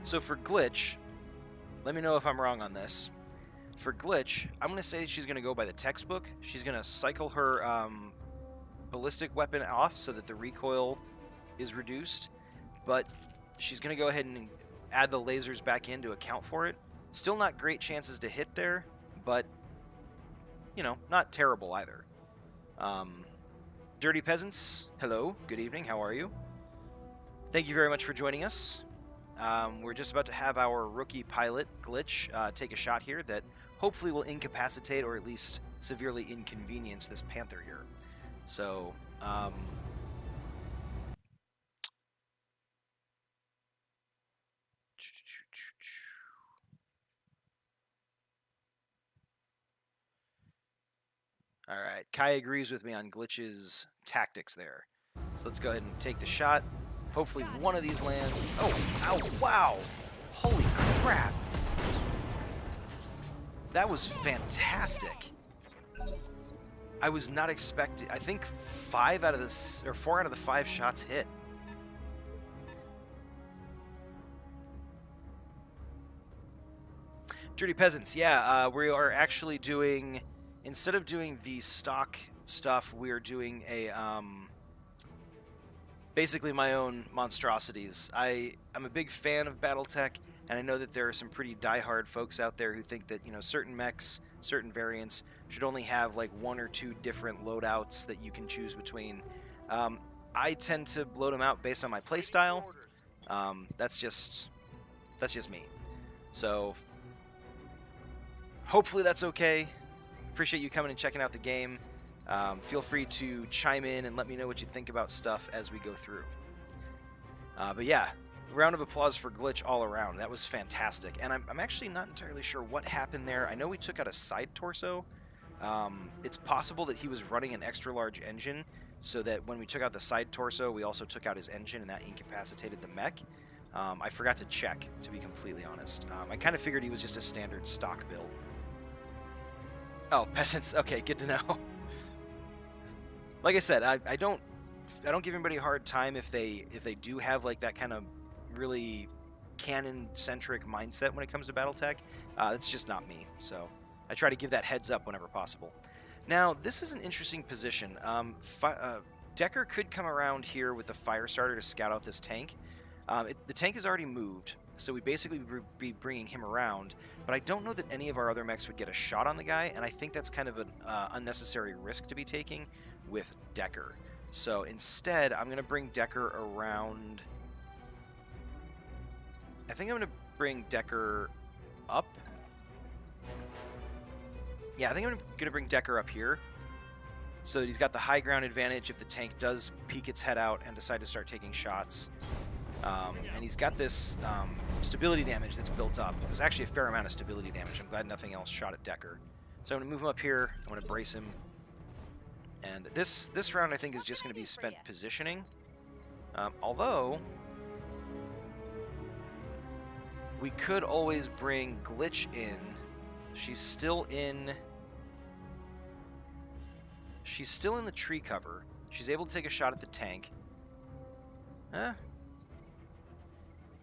So for Glitch, let me know if I'm wrong on this. For Glitch, I'm going to say she's going to go by the textbook. She's going to cycle her ballistic weapon off so that the recoil is reduced, but she's going to go ahead and add the lasers back in to account for it. Still not great chances to hit there, but, you know, not terrible either. Dirty Peasants, hello, good evening, how are you? Thank you very much for joining us. We're just about to have our rookie pilot, Glitch, take a shot here that hopefully will incapacitate or at least severely inconvenience this Panther here. So, all right, Kai agrees with me on Glitch's tactics there. So let's go ahead and take the shot. Hopefully one of these lands. Oh, ow, wow. Holy crap. That was fantastic. I was not expecting, I think 4 out of the 5 shots hit. Dirty Peasants, yeah, we are actually doing, instead of doing the stock stuff, we are doing a, basically my own monstrosities. I'm a big fan of Battletech, and I know that there are some pretty diehard folks out there who think that, you know, certain mechs, certain variants should only have like 1 or 2 different loadouts that you can choose between. I tend to load them out based on my playstyle. That's just me. So hopefully that's okay. Appreciate you coming and checking out the game. Feel free to chime in and let me know what you think about stuff as we go through. But yeah, round of applause for Glitch all around. That was fantastic. And I'm actually not entirely sure what happened there. I know we took out a side torso. It's possible that he was running an extra large engine, so that when we took out the side torso, we also took out his engine, and that incapacitated the mech. I forgot to check, to be completely honest. I kind of figured he was just a standard stock build. Oh, peasants. Okay, good to know. Like I said, I don't give anybody a hard time if they do have like that kind of really canon-centric mindset when it comes to Battletech. It's just not me, so I try to give that heads up whenever possible. Now, this is an interesting position. Decker could come around here with the fire starter to scout out this tank. The tank is already moved. so we basically be bringing him around, but I don't know that any of our other mechs would get a shot on the guy, and I think that's kind of an unnecessary risk to be taking with Decker. So instead, I'm going to bring Decker around... I think I'm going to bring Decker up. Yeah, I think I'm going to bring Decker up here, so that he's got the high ground advantage if the tank does peek its head out and decide to start taking shots. And he's got this stability damage that's built up. It was actually a fair amount of stability damage. I'm glad nothing else shot at Decker. So I'm going to move him up here. I'm going to brace him. And this round, I think, is just going to be spent positioning. Although, we could always bring Glitch in. She's still in the tree cover. She's able to take a shot at the tank. Huh?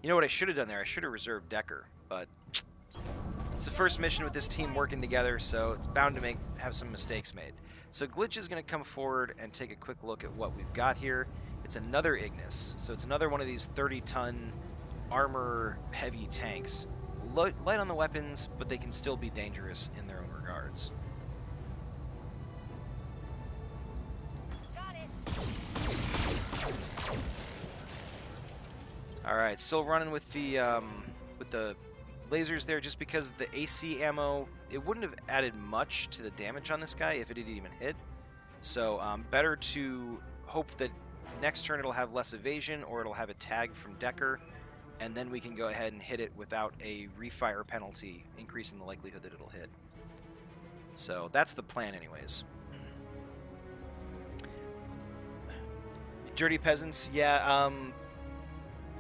You know what I should have done there? I should have reserved Decker, but it's the first mission with this team working together, so it's bound to have some mistakes made. So Glitch is going to come forward and take a quick look at what we've got here. It's another Ignis, so it's another one of these 30-ton armor-heavy tanks. Light on the weapons, but they can still be dangerous in their own regards. Got it. All right, still running with the lasers there, just because the AC ammo, it wouldn't have added much to the damage on this guy if it had even hit. So better to hope that next turn it'll have less evasion, or it'll have a tag from Decker, and then we can go ahead and hit it without a refire penalty, increasing the likelihood that it'll hit. So that's the plan anyways. Dirty Peasants, yeah,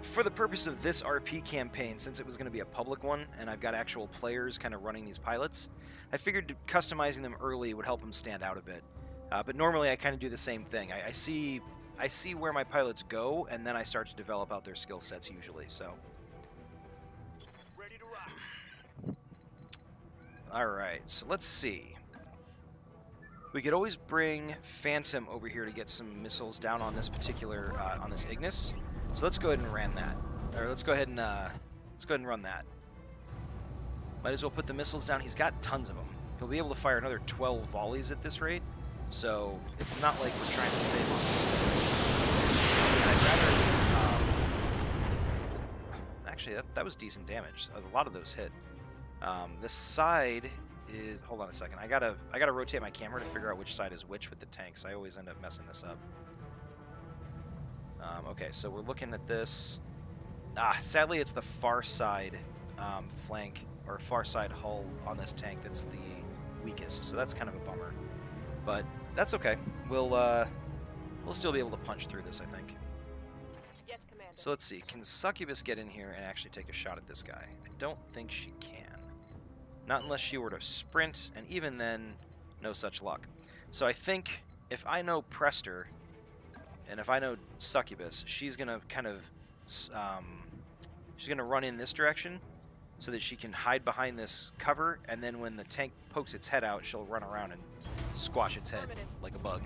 for the purpose of this RP campaign, since it was going to be a public one, and I've got actual players kind of running these pilots, I figured customizing them early would help them stand out a bit. But normally I kind of do the same thing. I see where my pilots go, and then I start to develop out their skill sets usually. So, Ready to rock. all right. So let's see. We could always bring Phantom over here to get some missiles down on this particular on this Ignis. So let's go ahead and ran that, or let's go ahead and run that. Might as well put the missiles down. He's got tons of them. He'll be able to fire another 12 volleys at this rate. So it's not like we're trying to save on this one. I'd rather... actually, that was decent damage. A lot of those hit. This side is... Hold on a second. I gotta rotate my camera to figure out which side is which with the tanks. I always end up messing this up. Okay, so we're looking at this. Sadly, it's the far side flank, or far side hull on this tank that's the weakest. So that's kind of a bummer. But that's okay. We'll still be able to punch through this, I think. Yes, Commander. So let's see. Can Succubus get in here and actually take a shot at this guy? I don't think she can. Not unless she were to sprint, and even then, no such luck. So I think if I know Prester, and if I know Succubus, she's gonna kind of she's gonna run in this direction so that she can hide behind this cover, and then when the tank pokes its head out, she'll run around and squash its head like a bug.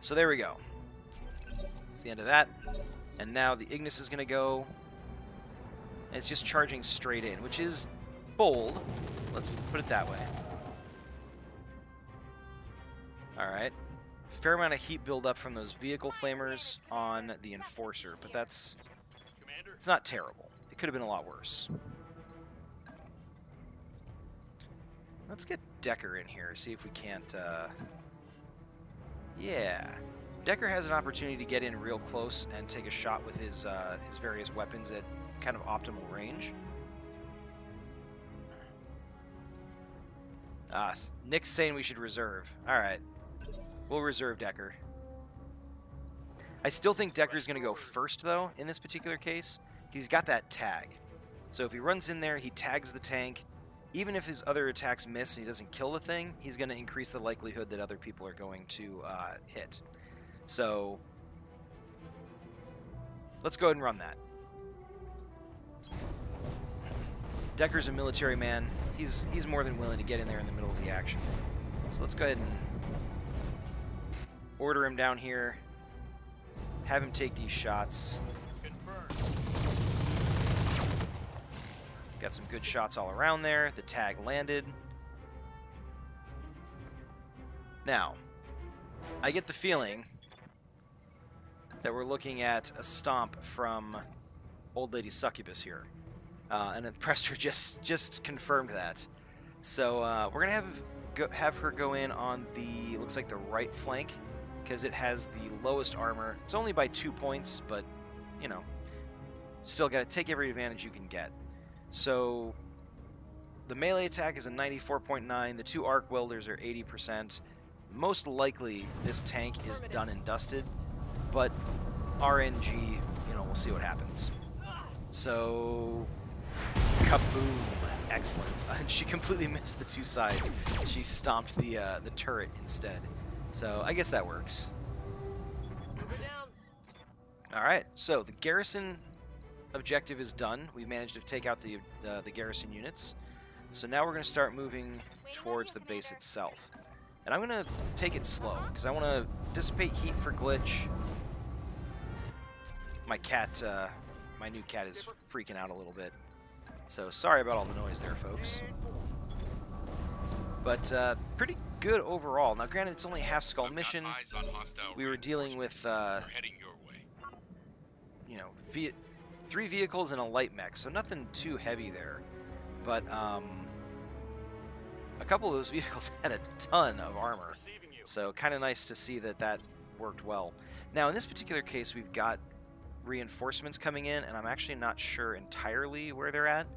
So there we go. That's the end of that. And now the Ignis is going to go. And it's just charging straight in, which is bold. Let's put it that way. Alright. Fair amount of heat buildup from those vehicle flamers on the Enforcer, but it's not terrible. It could have been a lot worse. Let's get Decker in here, see if we can't, yeah. Decker has an opportunity to get in real close and take a shot with his various weapons at kind of optimal range. Nick's saying we should reserve. Alright. We'll reserve Decker. I still think Decker's going to go first, though, in this particular case. He's got that tag. So if he runs in there, he tags the tank. Even if his other attacks miss and he doesn't kill the thing, he's going to increase the likelihood that other people are going to hit. So let's go ahead and run that. Decker's a military man. He's more than willing to get in there in the middle of the action. So let's go ahead and order him down here. have him take these shots. Got some good shots all around there. The tag landed. Now, I get the feeling that we're looking at a stomp from Old Lady Succubus here. And then Prester just confirmed that. So we're going to have her go in on the, looks like the right flank, because it has the lowest armor. It's only by 2 points, but, you know, still got to take every advantage you can get. So the melee attack is a 94.9. The 2 arc welders are 80%. Most likely this tank is done and dusted, but RNG, you know, we'll see what happens. So, kaboom. Excellent. And she completely missed the 2 sides. She stomped the turret instead. So I guess that works. Alright, so the garrison objective is done. We managed to take out the garrison units. So now we're going to start moving towards the base itself. And I'm going to take it slow, because I want to dissipate heat for glitch. My cat, my new cat is freaking out a little bit. So sorry about all the noise there, folks. But pretty good overall. Now granted, it's only half skull mission. We were dealing with, you know, 3 vehicles and a light mech, so nothing too heavy there. But a couple of those vehicles had a ton of armor, so kind of nice to see that that worked well. Now in this particular case, we've got reinforcements coming in, and I'm actually not sure entirely where they're at.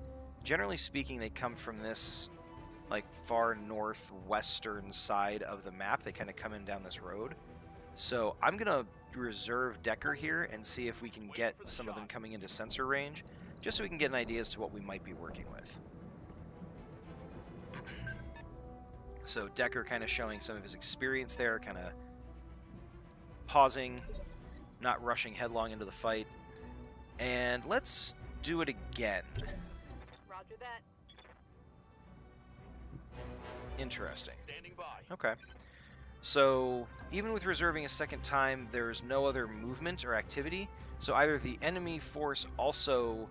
Generally speaking, they come from this like far northwestern side of the map. They kind of come in down this road. So I'm gonna reserve Decker here and see if we can get some of them coming into sensor range, just so we can get an idea as to what we might be working with. So Decker kind of showing some of his experience there, kind of pausing, not rushing headlong into the fight. And let's do it again. Roger that. Interesting. Okay. So even with reserving a second time, there's no other movement or activity. So either the enemy force also...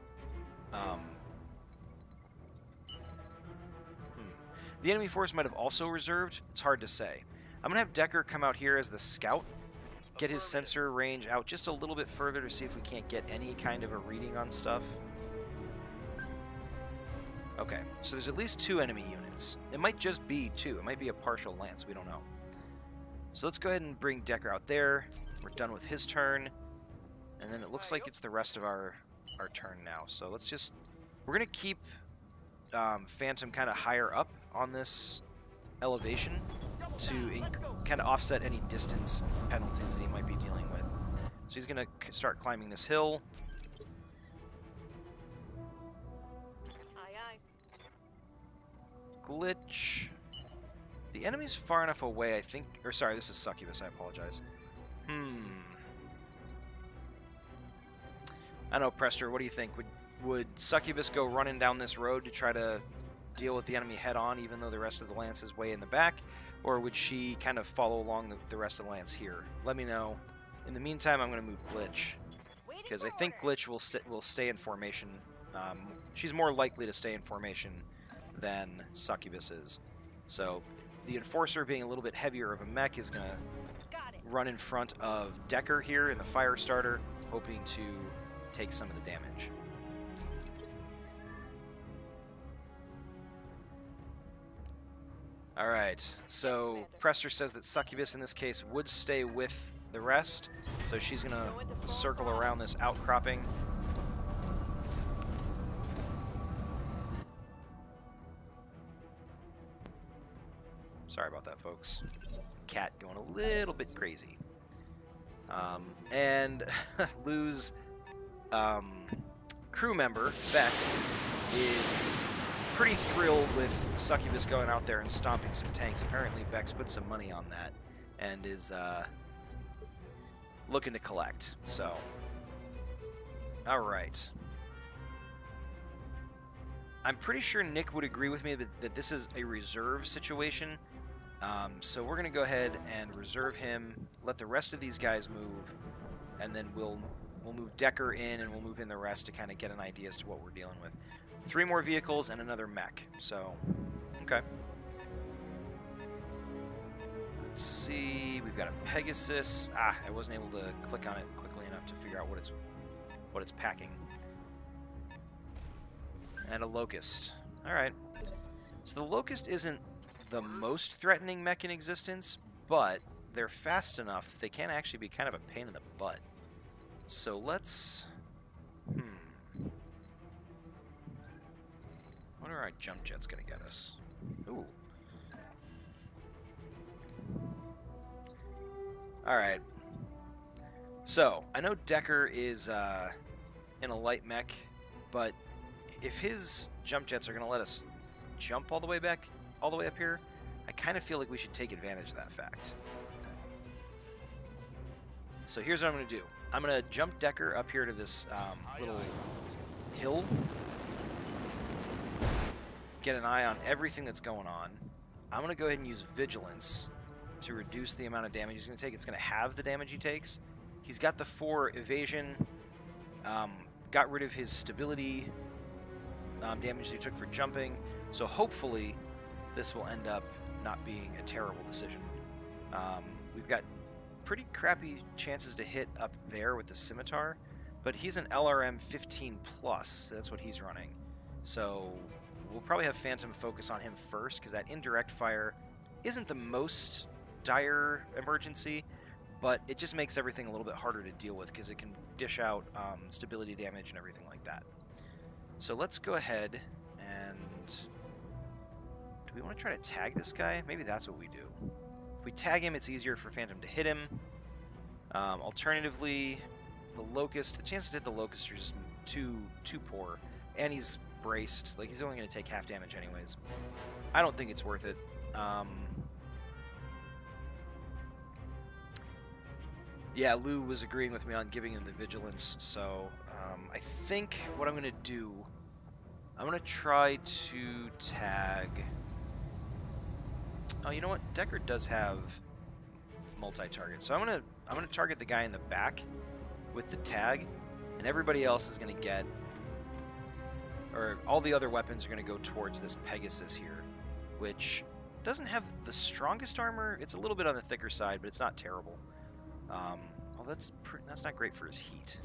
The enemy force might have also reserved. It's hard to say. I'm going to have Decker come out here as the scout, get his sensor range out just a little bit further to see if we can't get any kind of a reading on stuff. Okay, so there's at least 2 enemy units. It might just be 2. It might be a partial lance. We don't know. So let's go ahead and bring Decker out there. We're done with his turn. And then it looks like it's the rest of our turn now. So let's just... We're going to keep Phantom kind of higher up on this elevation to kind of offset any distance penalties that he might be dealing with. So he's going to start climbing this hill. Aye, aye. Glitch. The enemy's far enough away, I think... Or sorry, this is Succubus, I apologize. I don't know, Prester, what do you think? Would Succubus go running down this road to try to deal with the enemy head-on, even though the rest of the lance is way in the back? Or would she kind of follow along the rest of the lance here? Let me know. In the meantime, I'm going to move Glitch, because I think Glitch will stay in formation. She's more likely to stay in formation than Succubus is. So the Enforcer, being a little bit heavier of a mech, is going to run in front of Decker here in the fire starter, hoping to take some of the damage. Alright, so Prester says that Succubus in this case would stay with the rest, so she's going to circle around this outcropping. Sorry about that, folks. Cat going a little bit crazy. And Lou's crew member, Bex, is pretty thrilled with Succubus going out there and stomping some tanks. Apparently Bex put some money on that and is looking to collect. So, alright. I'm pretty sure Nick would agree with me that this is a reserve situation. So we're going to go ahead and reserve him, let the rest of these guys move, and then we'll move Decker in, and we'll move in the rest to kind of get an idea as to what we're dealing with. 3 more vehicles and another mech. So, okay. Let's see. We've got a Pegasus. I wasn't able to click on it quickly enough to figure out what it's packing. And a Locust. All right. So the Locust isn't the most threatening mech in existence, but they're fast enough that they can actually be kind of a pain in the butt. So let's... What are our jump jets going to get us? Ooh. Alright. So, I know Decker is in a light mech, but if his jump jets are going to let us jump all the way up here, I kind of feel like we should take advantage of that fact. So here's what I'm going to do. I'm going to jump Decker up here to this little hill. Get an eye on everything that's going on. I'm going to go ahead and use Vigilance to reduce the amount of damage he's going to take. It's going to halve the damage he takes. He's got the 4 evasion, got rid of his stability damage that he took for jumping. So hopefully this will end up not being a terrible decision. We've got pretty crappy chances to hit up there with the Scimitar, but he's an LRM 15 plus. That's what he's running. So we'll probably have Phantom focus on him first, because that indirect fire isn't the most dire emergency, but it just makes everything a little bit harder to deal with, because it can dish out stability damage and everything like that. So let's go ahead and... Do we want to try to tag this guy? Maybe that's what we do. If we tag him, it's easier for Phantom to hit him. Alternatively, the Locust, the chances to hit the Locust are just too poor. And he's braced. Like, he's only going to take half damage anyways. I don't think it's worth it. Yeah, Lou was agreeing with me on giving him the Vigilance, so I think what I'm going to do, I'm going to try to tag... Oh, you know what? Decker does have multi-target, so I'm gonna target the guy in the back with the tag, and everybody else is gonna get, or all the other weapons are gonna go towards this Pegasus here, which doesn't have the strongest armor. It's a little bit on the thicker side, but it's not terrible. Well, that's not great for his heat.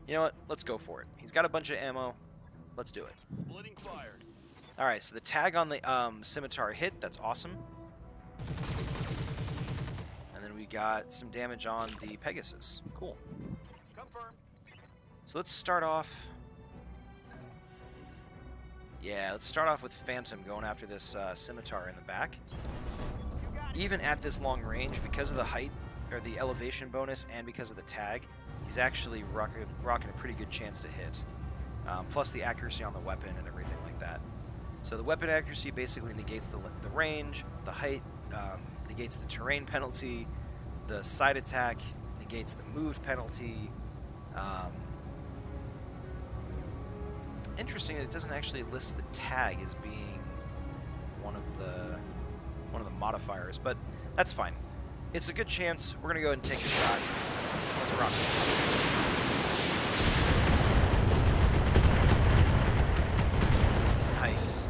You know what? Let's go for it. He's got a bunch of ammo. Let's do it. Splitting fire. All right, so the tag on the Scimitar hit. That's awesome. And then we got some damage on the Pegasus. Cool. Confirm. So let's start off... Yeah, let's start off with Phantom going after this Scimitar in the back. Even at this long range, because of the height, or the elevation bonus, and because of the tag, he's actually rocking a pretty good chance to hit. Plus the accuracy on the weapon and everything like that. So the weapon accuracy basically negates the range, the height negates the terrain penalty, the side attack negates the move penalty. Interesting that it doesn't actually list the tag as being one of the modifiers, but that's fine. It's a good chance. We're gonna go ahead and take a shot. Let's rock it. Nice.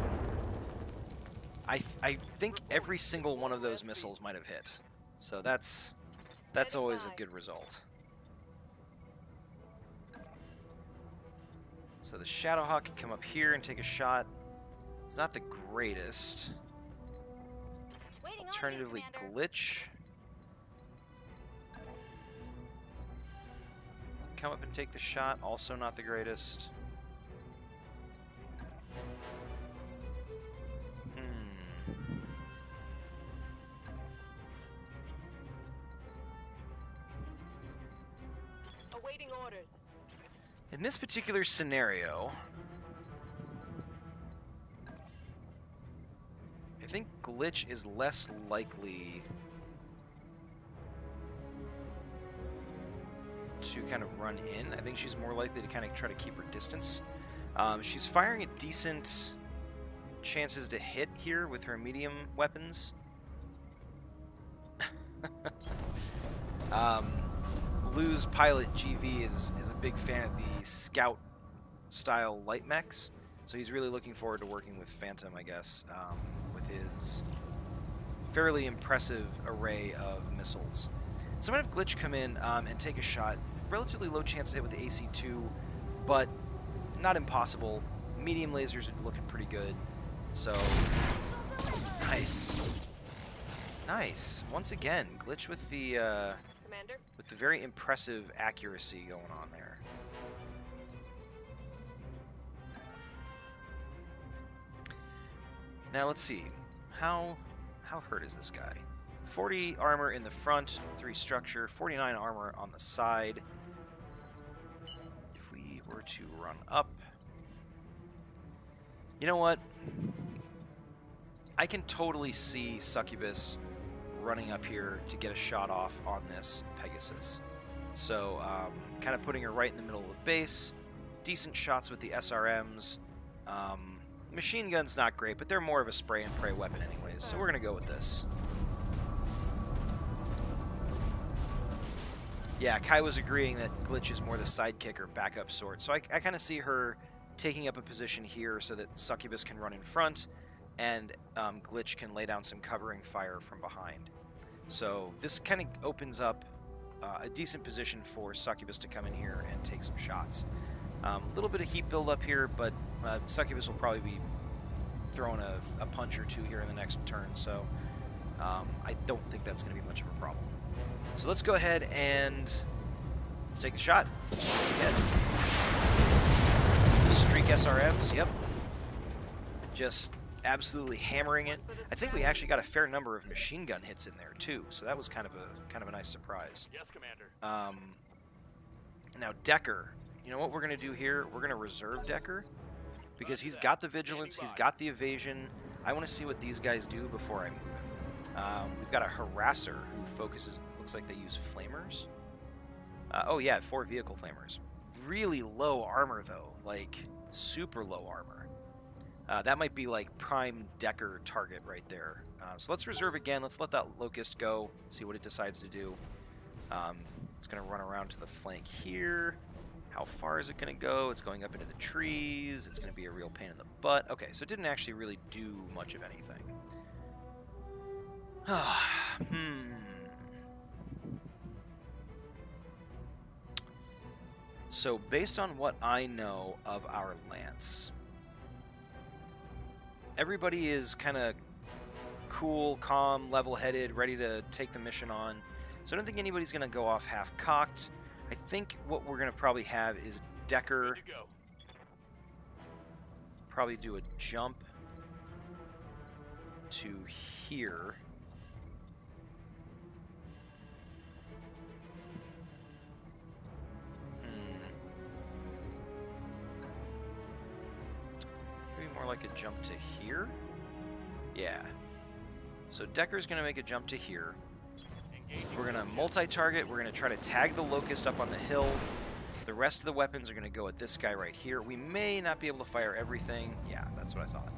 I think every single one of those missiles might have hit, so that's always a good result. So the Shadowhawk can come up here and take a shot. It's not the greatest. Alternatively, Glitch. Come up and take the shot. Also not the greatest. Awaiting orders. In this particular scenario, I think Glitch is less likely to kind of run in. I think she's more likely to kind of try to keep her distance. She's firing a decent chances to hit here with her medium weapons. Lou's pilot GV is a big fan of the scout style light mechs, so he's really looking forward to working with Phantom, I guess, with his fairly impressive array of missiles. So I'm going to have Glitch come in and take a shot. Relatively low chance to hit with the AC-2, but not impossible. Medium lasers are looking pretty good. So, nice. Nice. Once again, Glitch with the Commander? very impressive accuracy going on there. Now let's see. How hurt is this guy? 40 armor in the front, 3 structure, 49 armor on the side. If we were to run up, you know what? I can totally see Succubus running up here to get a shot off on this Pegasus. So, kind of putting her right in the middle of the base. Decent shots with the SRMs. Machine gun's not great, but they're more of a spray and pray weapon anyways, so we're going to go with this. Yeah, Kai was agreeing that Glitch is more the sidekick or backup sort, so I kind of see her taking up a position here so that Succubus can run in front, and Glitch can lay down some covering fire from behind. So this kind of opens up a decent position for Succubus to come in here and take some shots. A little bit of heat build up here, but Succubus will probably be throwing a punch or two here in the next turn, so I don't think that's going to be much of a problem. So let's go ahead and let's take the shot. Streak SRMs, yep. Just absolutely hammering it. I think we actually got a fair number of machine gun hits in there too, so that was kind of a nice surprise. Yes, Commander. Now Decker, you know what we're gonna do here? We're gonna reserve Decker because he's got the vigilance, he's got the evasion. I want to see what these guys do before I move him. We've got a harasser who focuses. Looks like they use flamers. Oh yeah, 4 vehicle flamers. Really low armor though, like super low armor. That might be like prime Decker target right there. So let's reserve again. Let's let that Locust go, see what it decides to do. It's going to run around to the flank here. How far is it going to go? It's going up into the trees. It's going to be a real pain in the butt. Okay, so it didn't actually really do much of anything. So based on what I know of our Lance, everybody is kind of cool, calm, level-headed, ready to take the mission on. So I don't think anybody's going to go off half-cocked. I think what we're going to probably have is Decker probably do a jump to here. Maybe more like a jump to here? Yeah. So Decker's going to make a jump to here. We're going to multi-target. We're going to try to tag the Locust up on the hill. The rest of the weapons are going to go at this guy right here. We may not be able to fire everything. Yeah, that's what I thought.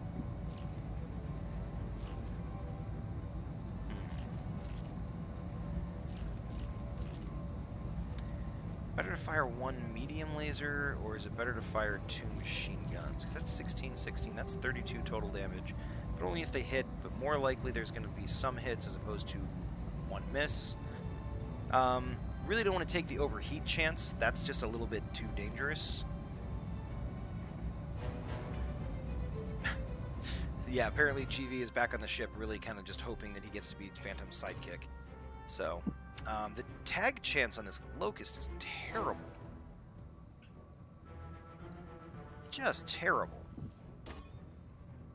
Better to fire 1 medium laser, or is it better to fire 2 machine guns? Because that's 16, 16, that's 32 total damage. But only if they hit, but more likely there's going to be some hits as opposed to 1 miss. Really don't want to take the overheat chance. That's just a little bit too dangerous. So yeah, apparently GV is back on the ship, really kind of just hoping that he gets to be Phantom's sidekick. So, the tag chance on this Locust is terrible. Just terrible.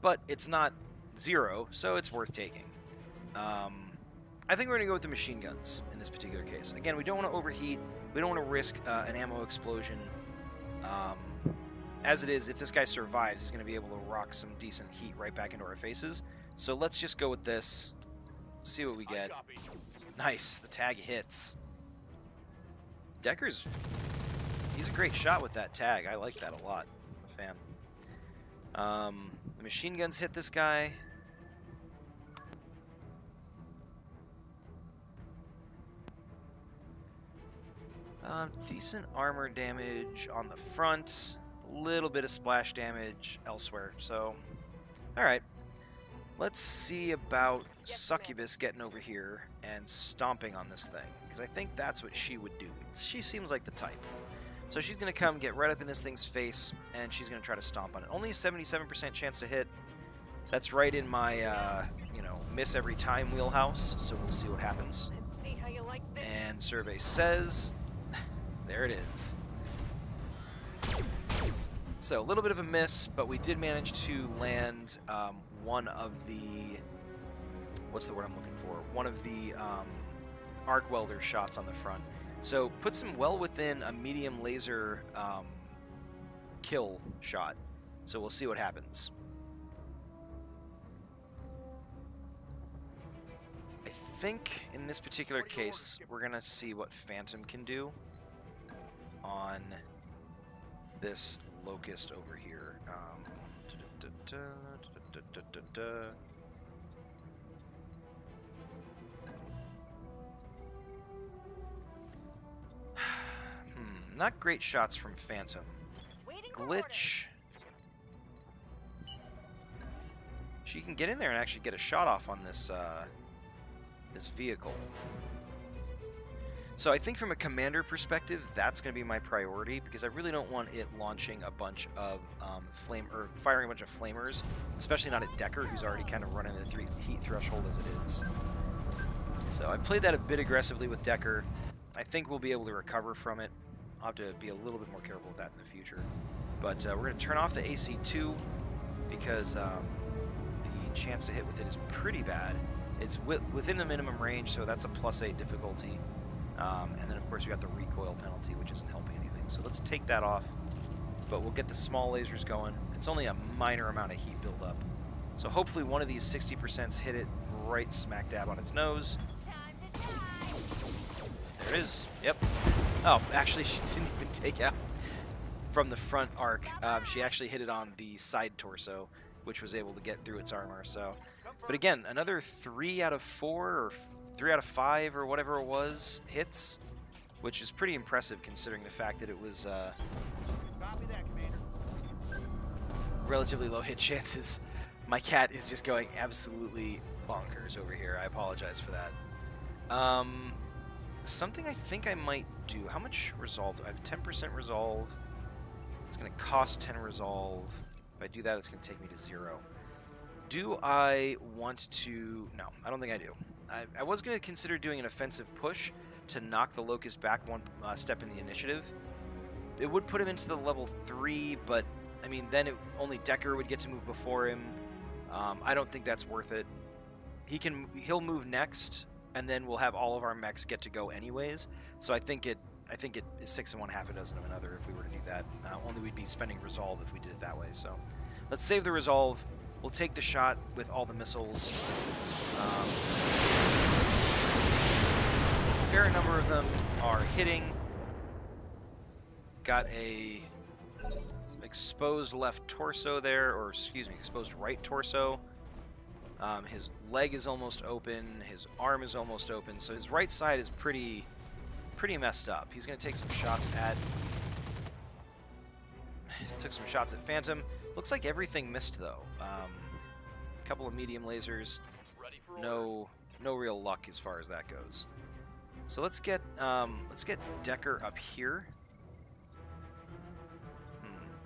But it's not 0, so it's worth taking. I think we're going to go with the machine guns in this particular case. Again, we don't want to overheat. We don't want to risk an ammo explosion. As it is, if this guy survives, he's going to be able to rock some decent heat right back into our faces. So let's just go with this. See what we get. Nice. The tag hits. Decker's... he's a great shot with that tag. I like that a lot. I'm a fan. The machine guns hit this guy. Decent armor damage on the front. A little bit of splash damage elsewhere. So, alright. Let's see about Succubus getting over here and stomping on this thing. Because I think that's what she would do. She seems like the type. So she's going to come get right up in this thing's face, and she's going to try to stomp on it. Only a 77% chance to hit. That's right in my, you know, miss every time wheelhouse. So we'll see what happens. Let's see how you like this. And survey says... there it is. So a little bit of a miss, but we did manage to land one of the... what's the word I'm looking for? One of the arc welder shots on the front. So puts him well within a medium laser kill shot. So we'll see what happens. I think in this particular case, we're going to see what Phantom can do on this Locust over here. Not great shots from Phantom. Glitch. She can get in there and actually get a shot off on this this vehicle. So I think from a commander perspective, that's going to be my priority because I really don't want it launching a bunch of firing a bunch of flamers, especially not at Decker, who's already kind of running the heat threshold as it is. So I played that a bit aggressively with Decker. I think we'll be able to recover from it. I'll have to be a little bit more careful with that in the future. But we're going to turn off the AC2 because the chance to hit with it is pretty bad. It's within the minimum range, so that's a +8 difficulty. And then, of course, we got the recoil penalty, which isn't helping anything. So let's take that off. But we'll get the small lasers going. It's only a minor amount of heat buildup. So hopefully one of these 60% hit it right smack dab on its nose. There it is. Yep. Oh, actually, she didn't even take out from the front arc. She actually hit it on the side torso, which was able to get through its armor. So, but again, another 3 out of 4 or 3 out of 5 or whatever it was hits, which is pretty impressive considering the fact that it was Copy that, Commander. relatively low hit chances. My cat is just going absolutely bonkers over here. I apologize for that. Something I think I might do. How much resolve? I have 10% resolve. It's going to cost 10 resolve. If I do that, it's going to take me to 0. Do I want to... No, I don't think I do. I was going to consider doing an offensive push to knock the Locust back one step in the initiative. It would put him into the level 3, but, I mean, then only Decker would get to move before him. I don't think that's worth it. He'll move next, and then we'll have all of our mechs get to go anyways. So I think it is 6 and 1/2 a dozen of another if we were to do that. Only we'd be spending resolve if we did it that way. So let's save the resolve. We'll take the shot with all the missiles. Fair number of them are hitting. Got a exposed left torso there, or excuse me, exposed right torso. His leg is almost open. His arm is almost open. So his right side is pretty messed up. He's going to take some shots at... Took some shots at Phantom. Looks like everything missed, though. A couple of medium lasers. Ready for No real luck as far as that goes. So let's get Decker up here.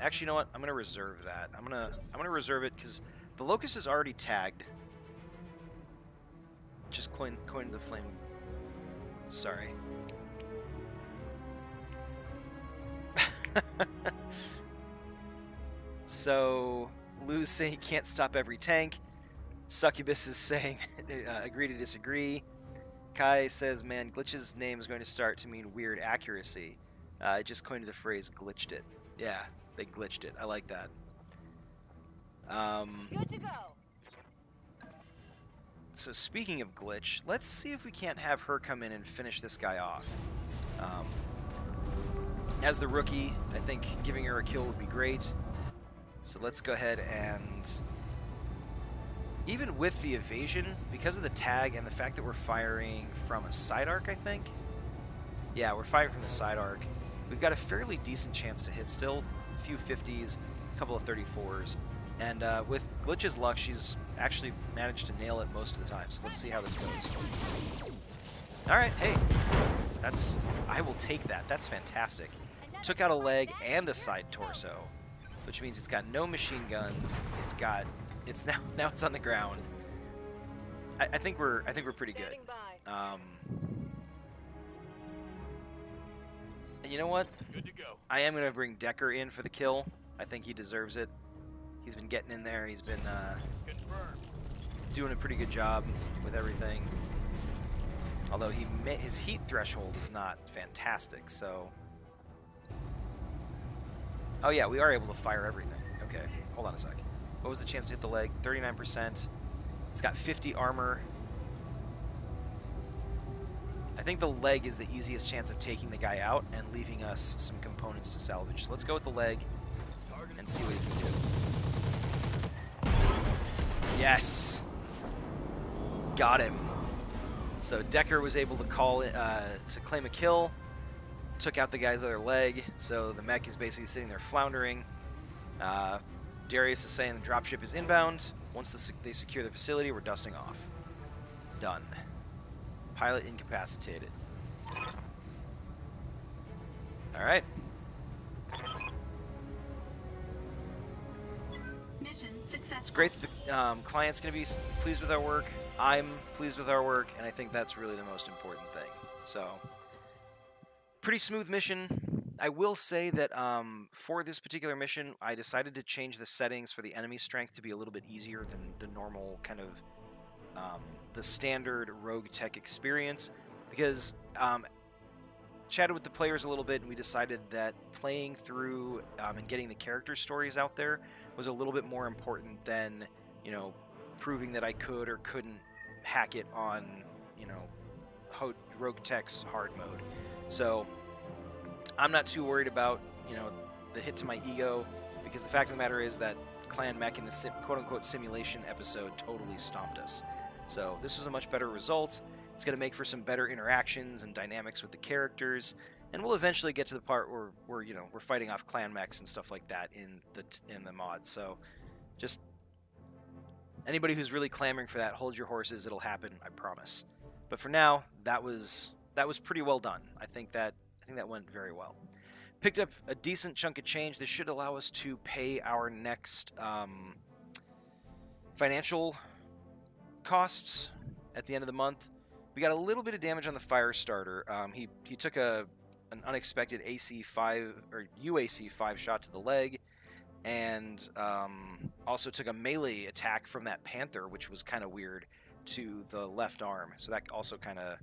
Actually, you know what? I'm gonna reserve that. I'm gonna reserve it because the Locust is already tagged. Just coined the flame. Sorry. So Lou's saying he can't stop every tank. Succubus is saying agree to disagree. Kai says, man, Glitch's name is going to start to mean weird accuracy. I just coined the phrase glitched it. Yeah, they glitched it. I like that. Good to go. So speaking of glitch, let's see if we can't have her come in and finish this guy off. As the rookie, I think giving her a kill would be great. So let's go ahead and even with the evasion, because of the tag and the fact that we're firing from a side arc, I think. Yeah, we're firing from the side arc. We've got a fairly decent chance to hit still. A few 50s, a couple of 34s. And with Glitch's luck, she's actually managed to nail it most of the time. So let's see how this goes. All right, hey. I will take that. That's fantastic. Took out a leg and a side torso, which means it's got no machine guns. It's now it's on the ground. I think we're pretty good. Standing by. And you know what? Good to go. I am gonna bring Decker in for the kill. I think he deserves it. He's been getting in there. He's been Confirmed. doing a pretty good job with everything. Although his heat threshold is not fantastic, so... Oh yeah, we are able to fire everything. Okay, hold on a sec. What was the chance to hit the leg? 39%. It's got 50 armor. I think the leg is the easiest chance of taking the guy out and leaving us some components to salvage. So let's go with the leg and see what he can do. Yes! Got him. So Decker was able to call it, to claim a kill, took out the guy's other leg, so the mech is basically sitting there floundering. Darius is saying the dropship is inbound. Once they secure the facility, we're dusting off. Done. Pilot incapacitated. Alright. Mission successful. It's great that the client's going to be pleased with our work. I'm pleased with our work, and I think that's really the most important thing. So, pretty smooth mission. I will say that for this particular mission, I decided to change the settings for the enemy strength to be a little bit easier than the normal kind of the standard Roguetech experience, because chatted with the players a little bit, and we decided that playing through and getting the character stories out there was a little bit more important than, you know, proving that I could or couldn't hack it on, you know, Roguetech's hard mode. So I'm not too worried about, you know, the hit to my ego, because the fact of the matter is that Clan Mech in the quote-unquote simulation episode totally stomped us. So this was a much better result. It's going to make for some better interactions and dynamics with the characters, and we'll eventually get to the part where we're, you know, we're fighting off clan mechs and stuff like that in the mod. So just anybody who's really clamoring for that, hold your horses. It'll happen, I promise. But for now, that was pretty well done. I think that went very well. Picked up a decent chunk of change. This should allow us to pay our next financial costs at the end of the month. We got a little bit of damage on the fire starter. He took an unexpected AC5 or UAC 5 shot to the leg, and also took a melee attack from that Panther, which was kind of weird, to the left arm. So that also kind of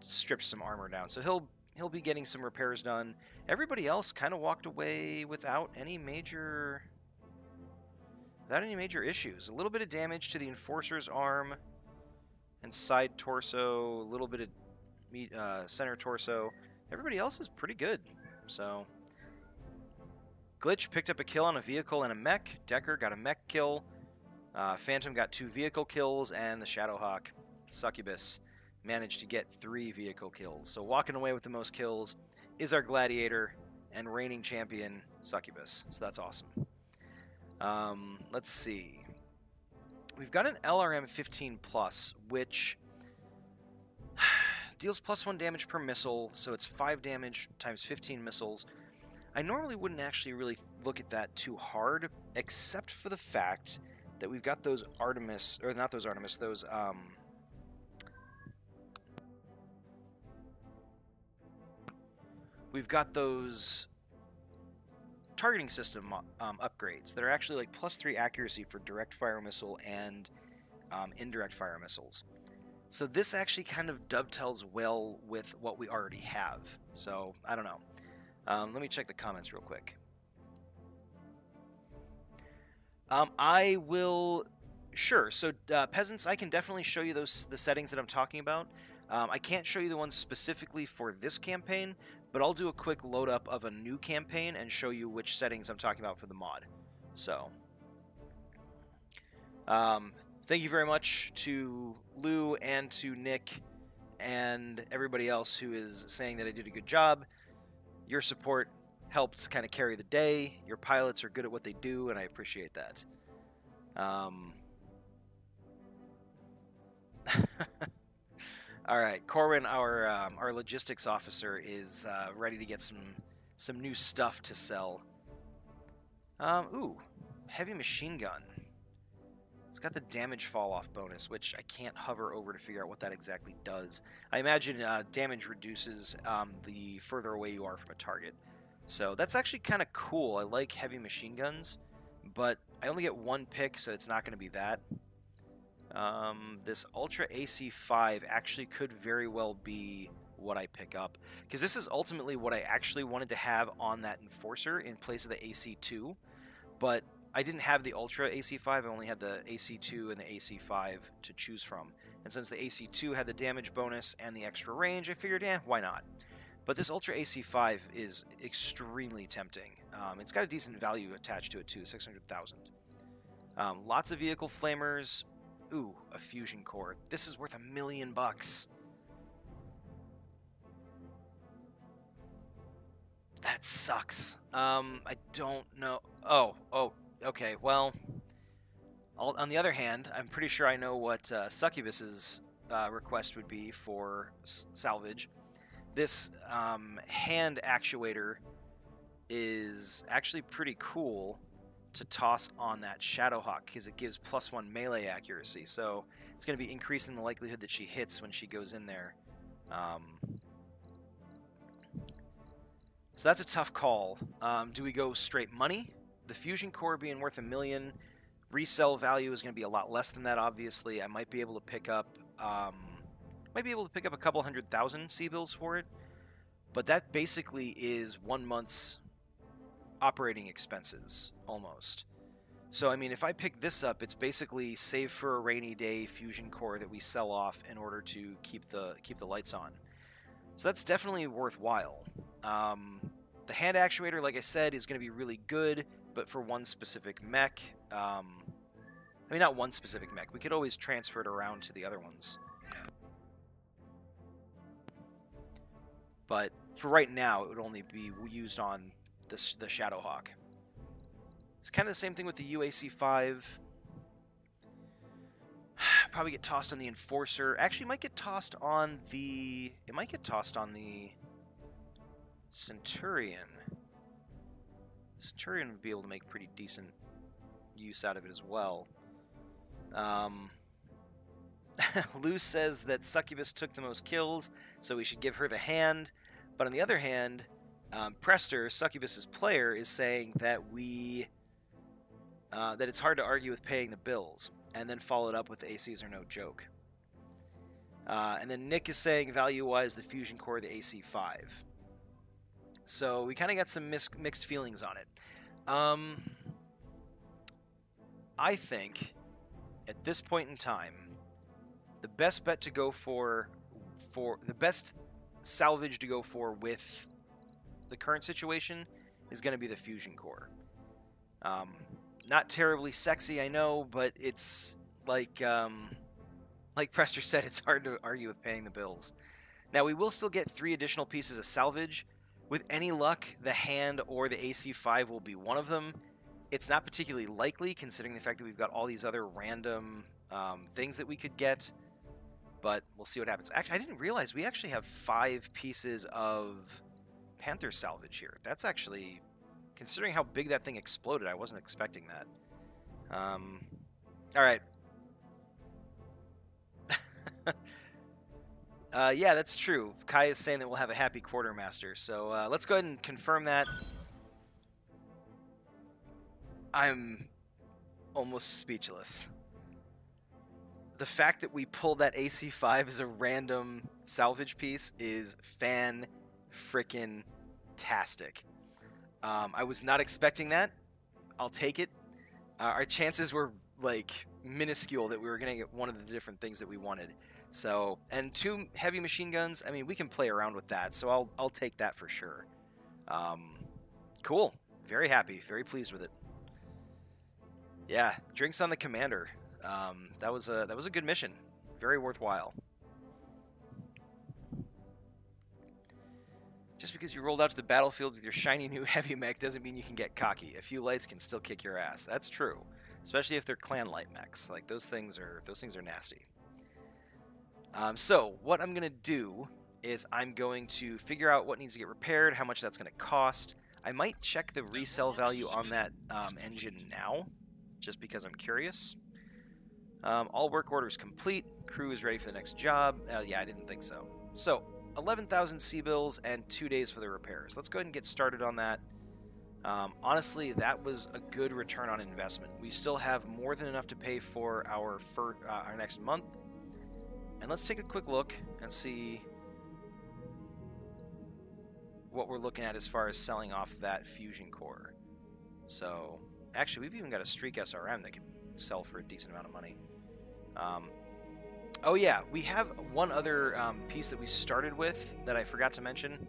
stripped some armor down. So he'll be getting some repairs done. Everybody else kind of walked away without any major issues. A little bit of damage to the Enforcer's arm and side torso, a little bit of center torso. Everybody else is pretty good. So Glitch picked up a kill on a vehicle and a mech. Decker got a mech kill. Phantom got 2 vehicle kills, and the Shadowhawk Succubus managed to get 3 vehicle kills. So walking away with the most kills is our Gladiator and reigning champion Succubus. So that's awesome. Let's see. We've got an LRM 15 plus, which deals +1 damage per missile, so it's 5 damage times 15 missiles. I normally wouldn't actually really look at that too hard, except for the fact that we've got those Artemis, or not those Artemis, those we've got those targeting system upgrades that are actually like +3 accuracy for direct fire missile and indirect fire missiles. So this actually kind of dovetails well with what we already have. So I don't know. Let me check the comments real quick. I will... Sure. So, Peasants, I can definitely show you the settings that I'm talking about. I can't show you the ones specifically for this campaign, but I'll do a quick load up of a new campaign and show you which settings I'm talking about for the mod. So, thank you very much to Lou and to Nick and everybody else who is saying that I did a good job. Your support helped kind of carry the day. Your pilots are good at what they do, and I appreciate that. All right, Corwin, our logistics officer, is ready to get some new stuff to sell. Ooh, heavy machine gun. It's got the damage fall off bonus, which I can't hover over to figure out what that exactly does. I imagine damage reduces the further away you are from a target. So that's actually kind of cool. I like heavy machine guns, but I only get one pick, so it's not going to be that. This Ultra AC5 actually could very well be what I pick up, because this is ultimately what I actually wanted to have on that Enforcer in place of the AC2, but I didn't have the Ultra AC5, I only had the AC2 and the AC5 to choose from, and since the AC2 had the damage bonus and the extra range, I figured, why not? But this Ultra AC5 is extremely tempting. It's got a decent value attached to it too, 600,000. Lots of vehicle flamers. Ooh, a fusion core. This is worth $1 million. That sucks. I don't know. Oh, okay. Well, on the other hand, I'm pretty sure I know what Succubus's request would be for salvage. This hand actuator is actually pretty cool to toss on that Shadowhawk because it gives +1 melee accuracy, so it's going to be increasing the likelihood that she hits when she goes in there. So that's a tough call. Do we go straight money? The fusion core being worth $1 million, resale value is going to be a lot less than that. Obviously, I might be able to pick up, a couple 100,000 C-bills for it, but that basically is 1 month's operating expenses almost. So I mean, if I pick this up, it's basically save for a rainy day fusion core that we sell off in order to keep the lights on. So that's definitely worthwhile. The hand actuator, like I said, is going to be really good, but for one specific mech. I mean, not one specific mech. We could always transfer it around to the other ones. But for right now, it would only be used on the Shadowhawk. It's kind of the same thing with the UAC5. Probably get tossed on the Enforcer. Actually, it might get tossed on the... It might get tossed on the Centurion. Centurion would be able to make pretty decent use out of it as well. Lou says that Succubus took the most kills, so we should give her the hand. But on the other hand, Prester, Succubus's player, is saying that that it's hard to argue with paying the bills, and then followed up with the ACs are no joke. And then Nick is saying value-wise the fusion core, the AC5. So we kind of got some mixed feelings on it. I think at this point in time, the best bet to go for the best salvage to go for with the current situation is going to be the fusion core. Not terribly sexy, I know, but it's like Prester said, it's hard to argue with paying the bills. Now, we will still get 3 additional pieces of salvage. With any luck, the hand or the AC5 will be one of them. It's not particularly likely, considering the fact that we've got all these other random things that we could get, but we'll see what happens. Actually, I didn't realize we actually have 5 pieces of Panther salvage here. That's actually... Considering how big that thing exploded, I wasn't expecting that. Alright. Yeah, that's true. Kai is saying that we'll have a happy quartermaster. So let's go ahead and confirm that. I'm almost speechless. The fact that we pulled that AC5 as a random salvage piece is fan-frickin-tastic. I was not expecting that. I'll take it. Our chances were, like, minuscule that we were going to get one of the different things that we wanted. So, and 2 heavy machine guns, I mean, we can play around with that, so I'll take that for sure. Cool. Very happy. Very pleased with it. Yeah, drinks on the commander. That was a good mission, very worthwhile. Just because you rolled out to the battlefield with your shiny new heavy mech doesn't mean you can get cocky. A few lights can still kick your ass. That's true, especially if they're clan light mechs. Like those things are nasty. So what I'm gonna do is I'm going to figure out what needs to get repaired, how much that's gonna cost. I might check the resale value on that engine now, just because I'm curious. All work orders complete. Crew is ready for the next job. Yeah, I didn't think so. So 11,000 C-bills and 2 days for the repairs. Let's go ahead and get started on that. Honestly, that was a good return on investment. We still have more than enough to pay for our next month. And let's take a quick look and see what we're looking at as far as selling off that fusion core. So, actually, we've even got a Streak SRM that could sell for a decent amount of money. Oh yeah, we have one other piece that we started with that I forgot to mention.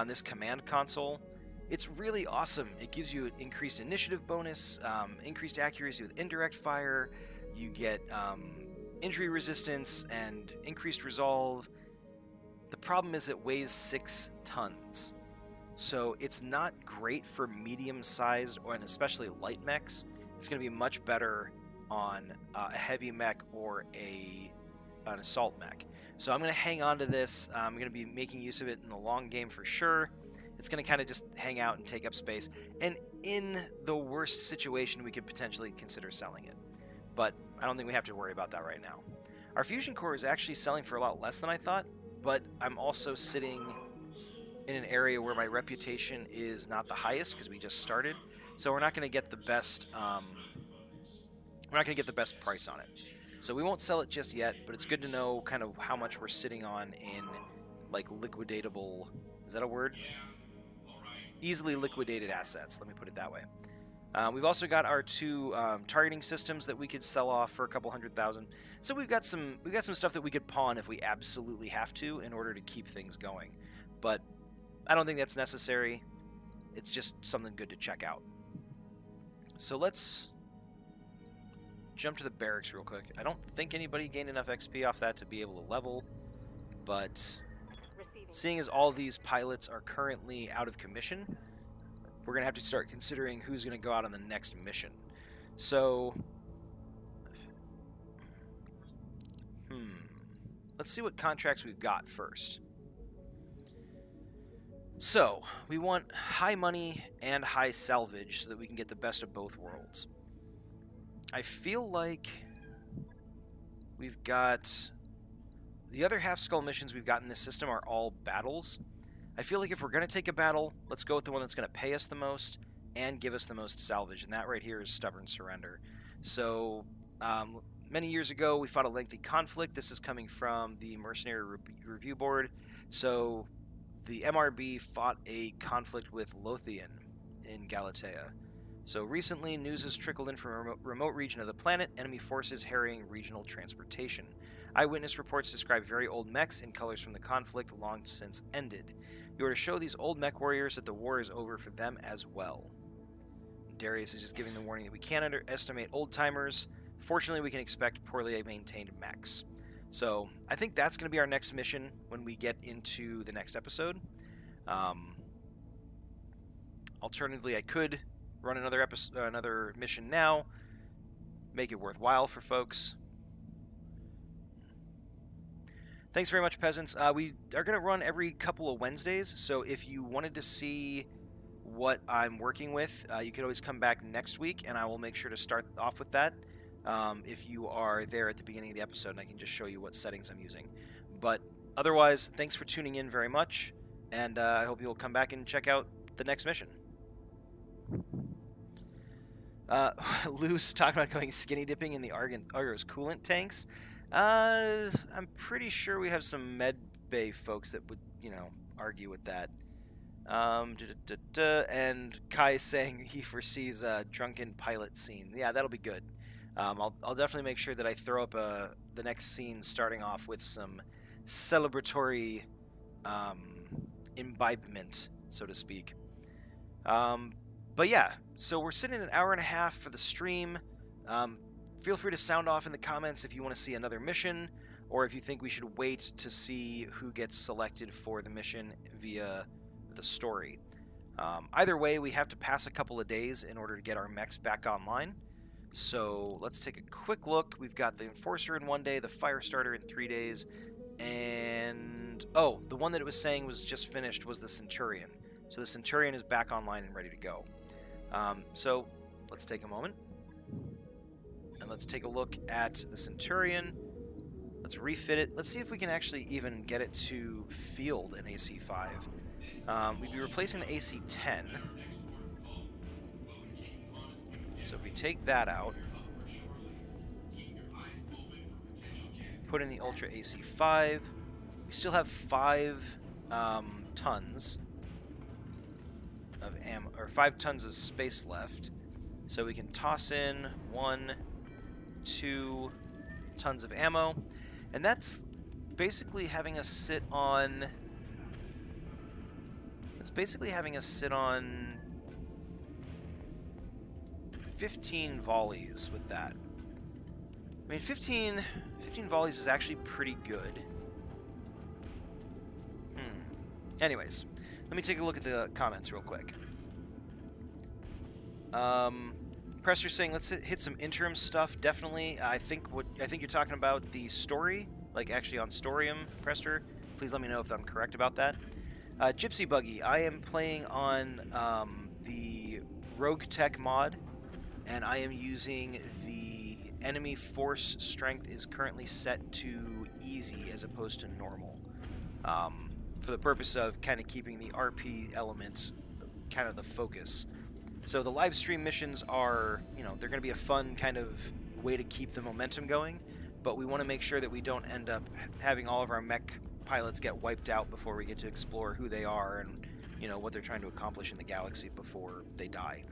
This command console. It's really awesome. It gives you an increased initiative bonus, increased accuracy with indirect fire. You get injury resistance and increased resolve. The problem is it weighs 6 tons. So it's not great for medium-sized and especially light mechs. It's going to be much better on a heavy mech or an assault mech. So I'm going to hang on to this. I'm going to be making use of it in the long game for sure. It's going to kind of just hang out and take up space. And in the worst situation, we could potentially consider selling it. But I don't think we have to worry about that right now. Our fusion core is actually selling for a lot less than I thought, but I'm also sitting in an area where my reputation is not the highest because we just started. So we're not going to get the best price on it. So we won't sell it just yet, but it's good to know kind of how much we're sitting on in like liquidatable, is that a word? Easily liquidated assets, let me put it that way. We've also got our 2 targeting systems that we could sell off for a couple $100,000. So we've got some stuff that we could pawn if we absolutely have to in order to keep things going. But I don't think that's necessary. It's just something good to check out. So let's jump to the barracks real quick. I don't think anybody gained enough XP off that to be able to level, but seeing as all these pilots are currently out of commission, we're going to have to start considering who's going to go out on the next mission. So, let's see what contracts we've got first. So, we want high money and high salvage so that we can get the best of both worlds. I feel like we've got... The other half-skull missions we've got in this system are all battles. I feel like if we're going to take a battle, let's go with the one that's going to pay us the most and give us the most salvage, and that right here is Stubborn Surrender. So, many years ago, we fought a lengthy conflict. This is coming from the Mercenary Review Board. So, the MRB fought a conflict with Lothian in Galatea. So recently, news has trickled in from a remote region of the planet, enemy forces harrying regional transportation. Eyewitness reports describe very old mechs in colors from the conflict long since ended. You are to show these old mech warriors that the war is over for them as well. Darius is just giving the warning that we can't underestimate old-timers. Fortunately, we can expect poorly maintained mechs. So, I think that's going to be our next mission when we get into the next episode. Alternatively, I could run another mission now, make it worthwhile for folks. Thanks very much, peasants. We are going to run every couple of Wednesdays, so if you wanted to see what I'm working with, you could always come back next week, and I will make sure to start off with that. If you are there at the beginning of the episode, and I can just show you what settings I'm using. But otherwise, thanks for tuning in very much, and I hope you'll come back and check out the next mission. Lou's talking about going skinny dipping in the Argo's coolant tanks. I'm pretty sure we have some med bay folks that would, argue with that. And Kai saying he foresees a drunken pilot scene. Yeah, that'll be good. I'll definitely make sure that I throw up the next scene starting off with some celebratory imbibement, so to speak. But yeah, so we're sitting at an hour and a half for the stream. feel free to sound off in the comments if you want to see another mission, or if you think we should wait to see who gets selected for the mission via the story. Either way, we have to pass a couple of days in order to get our mechs back online. So let's take a quick look. We've got the Enforcer in 1 day, the Firestarter in 3 days, and... oh, the one that it was saying was just finished was the Centurion. So the Centurion is back online and ready to go. So let's take a moment. And let's take a look at the Centurion. Let's refit it. Let's see if we can actually even get it to field an AC5. We'd be replacing the AC10. So if we take that out, put in the Ultra AC5, we still have 5 tons of ammo, or 5 tons of space left. So we can toss in 1, 2 tons of ammo, and that's basically having us sit on. It's basically having us sit on 15 volleys with that. I mean, 15 volleys is actually pretty good. Anyways, let me take a look at the comments real quick. Presser's saying let's hit some interim stuff. Definitely. I think you're talking about the story, like actually on Storium, Presser. Please let me know if I'm correct about that. Gypsy Buggy, I am playing on the Roguetech mod, and I am using the enemy force strength is currently set to easy as opposed to normal, for the purpose of kind of keeping the RP elements kind of the focus. So the live stream missions are, they're going to be a fun kind of way to keep the momentum going, but we want to make sure that we don't end up having all of our mech pilots get wiped out before we get to explore who they are and, what they're trying to accomplish in the galaxy before they die.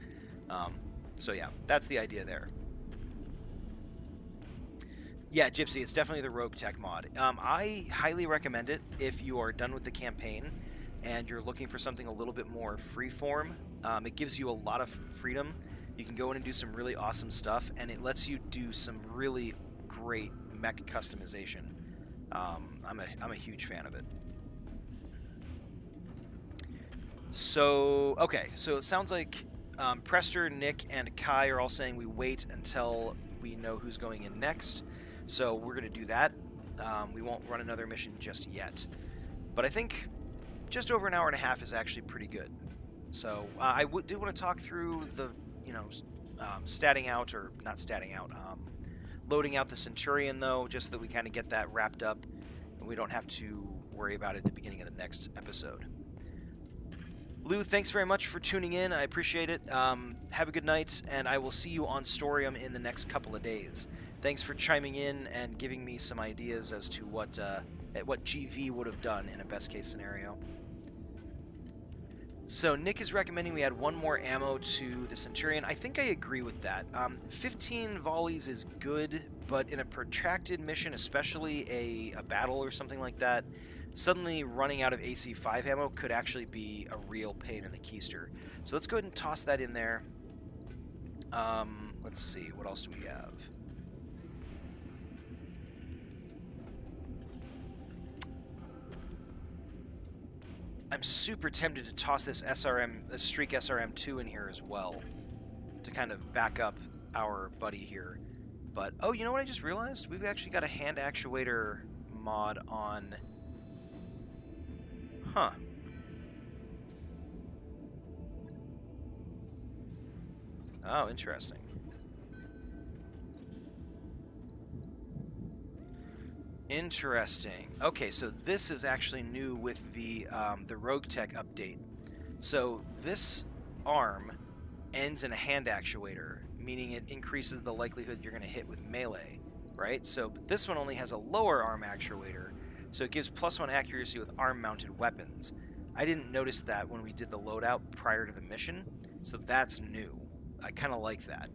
So yeah, that's the idea there. Yeah, Gypsy, it's definitely the Roguetech mod. I highly recommend it if you are done with the campaign and you're looking for something a little bit more freeform. It gives you a lot of freedom. You can go in and do some really awesome stuff, and it lets you do some really great mech customization. I'm a huge fan of it. So, okay, so it sounds like Prester, Nick, and Kai are all saying we wait until we know who's going in next. So we're going to do that. We won't run another mission just yet. But I think just over an hour and a half is actually pretty good. So I do want to talk through the, statting out, or not statting out, loading out the Centurion, though, just so that we kind of get that wrapped up and we don't have to worry about it at the beginning of the next episode. Lou, thanks very much for tuning in. I appreciate it. Have a good night, and I will see you on Storium in the next couple of days. Thanks for chiming in and giving me some ideas as to what GV would have done in a best-case scenario. So Nick is recommending we add 1 more ammo to the Centurion. I think I agree with that. 15 volleys is good, but in a protracted mission, especially a battle or something like that, suddenly running out of AC5 ammo could actually be a real pain in the keister. So let's go ahead and toss that in there. Let's see, what else do we have? I'm super tempted to toss this Streak SRM2 in here as well, to kind of back up our buddy here. But, oh, you know what I just realized? We've actually got a hand actuator mod on... Huh. Oh, interesting. Interesting. Okay, so this is actually new with the Roguetech update. So this arm ends in a hand actuator, meaning it increases the likelihood you're going to hit with melee, right? So this one only has a lower arm actuator, so it gives +1 accuracy with arm-mounted weapons. I didn't notice that when we did the loadout prior to the mission, so that's new. I kind of like that.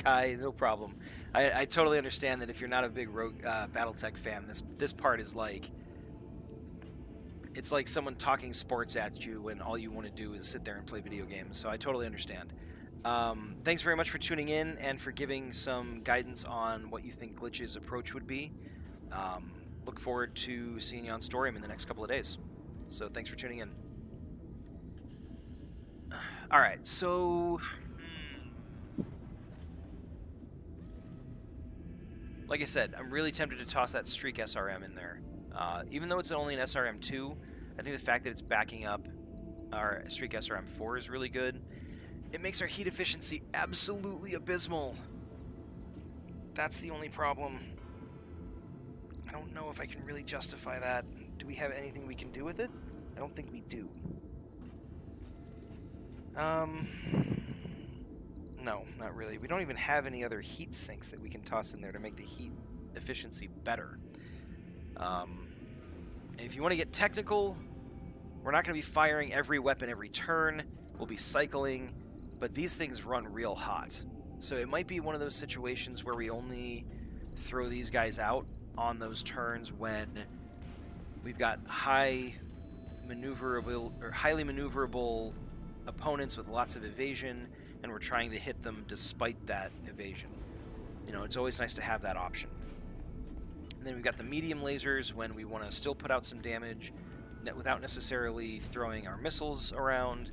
Kai, no problem. I totally understand that if you're not a big Battletech fan, this part is like it's like someone talking sports at you when all you want to do is sit there and play video games. So I totally understand. Thanks very much for tuning in and for giving some guidance on what you think Glitch's approach would be. Look forward to seeing you on Storium in the next couple of days. So thanks for tuning in. All right, so like I said, I'm really tempted to toss that Streak SRM in there. Even though it's only an SRM2, I think the fact that it's backing up our Streak SRM4 is really good. It makes our heat efficiency absolutely abysmal. That's the only problem. I don't know if I can really justify that. Do we have anything we can do with it? I don't think we do. No, not really. We don't even have any other heat sinks that we can toss in there to make the heat efficiency better. If you want to get technical, we're not going to be firing every weapon every turn. We'll be cycling, but these things run real hot. So it might be one of those situations where we only throw these guys out on those turns when we've got highly maneuverable opponents with lots of evasion, and we're trying to hit them despite that evasion. You know, it's always nice to have that option. And then we've got the medium lasers when we want to still put out some damage without necessarily throwing our missiles around,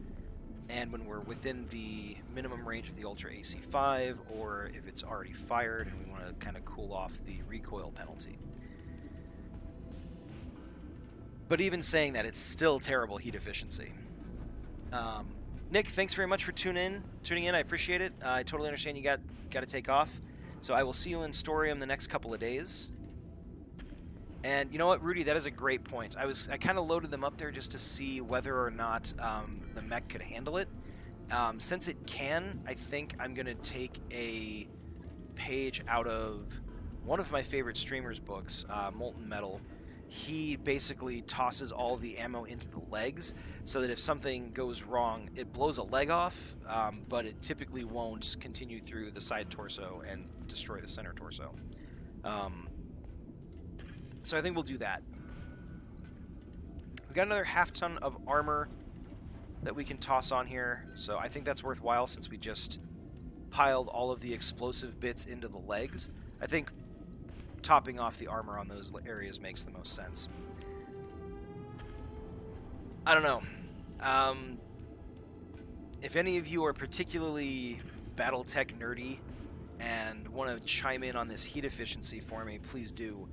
and when we're within the minimum range of the Ultra AC5, or if it's already fired and we want to kind of cool off the recoil penalty. But even saying that, it's still terrible heat efficiency. Nick, thanks very much for tuning in. I appreciate it. I totally understand you got to take off. So I will see you in Storium the next couple of days. And you know what, Rudy, that is a great point. I kind of loaded them up there just to see whether or not the mech could handle it. Since it can, I think I'm going to take a page out of one of my favorite streamers' books, Molten Metal. He basically tosses all the ammo into the legs so that if something goes wrong, it blows a leg off, but it typically won't continue through the side torso and destroy the center torso. So I think we'll do that. We've got another half-ton of armor that we can toss on here, so I think that's worthwhile since we just piled all of the explosive bits into the legs. I think topping off the armor on those areas makes the most sense. I don't know. If any of you are particularly Battletech nerdy and want to chime in on this heat efficiency for me, please do.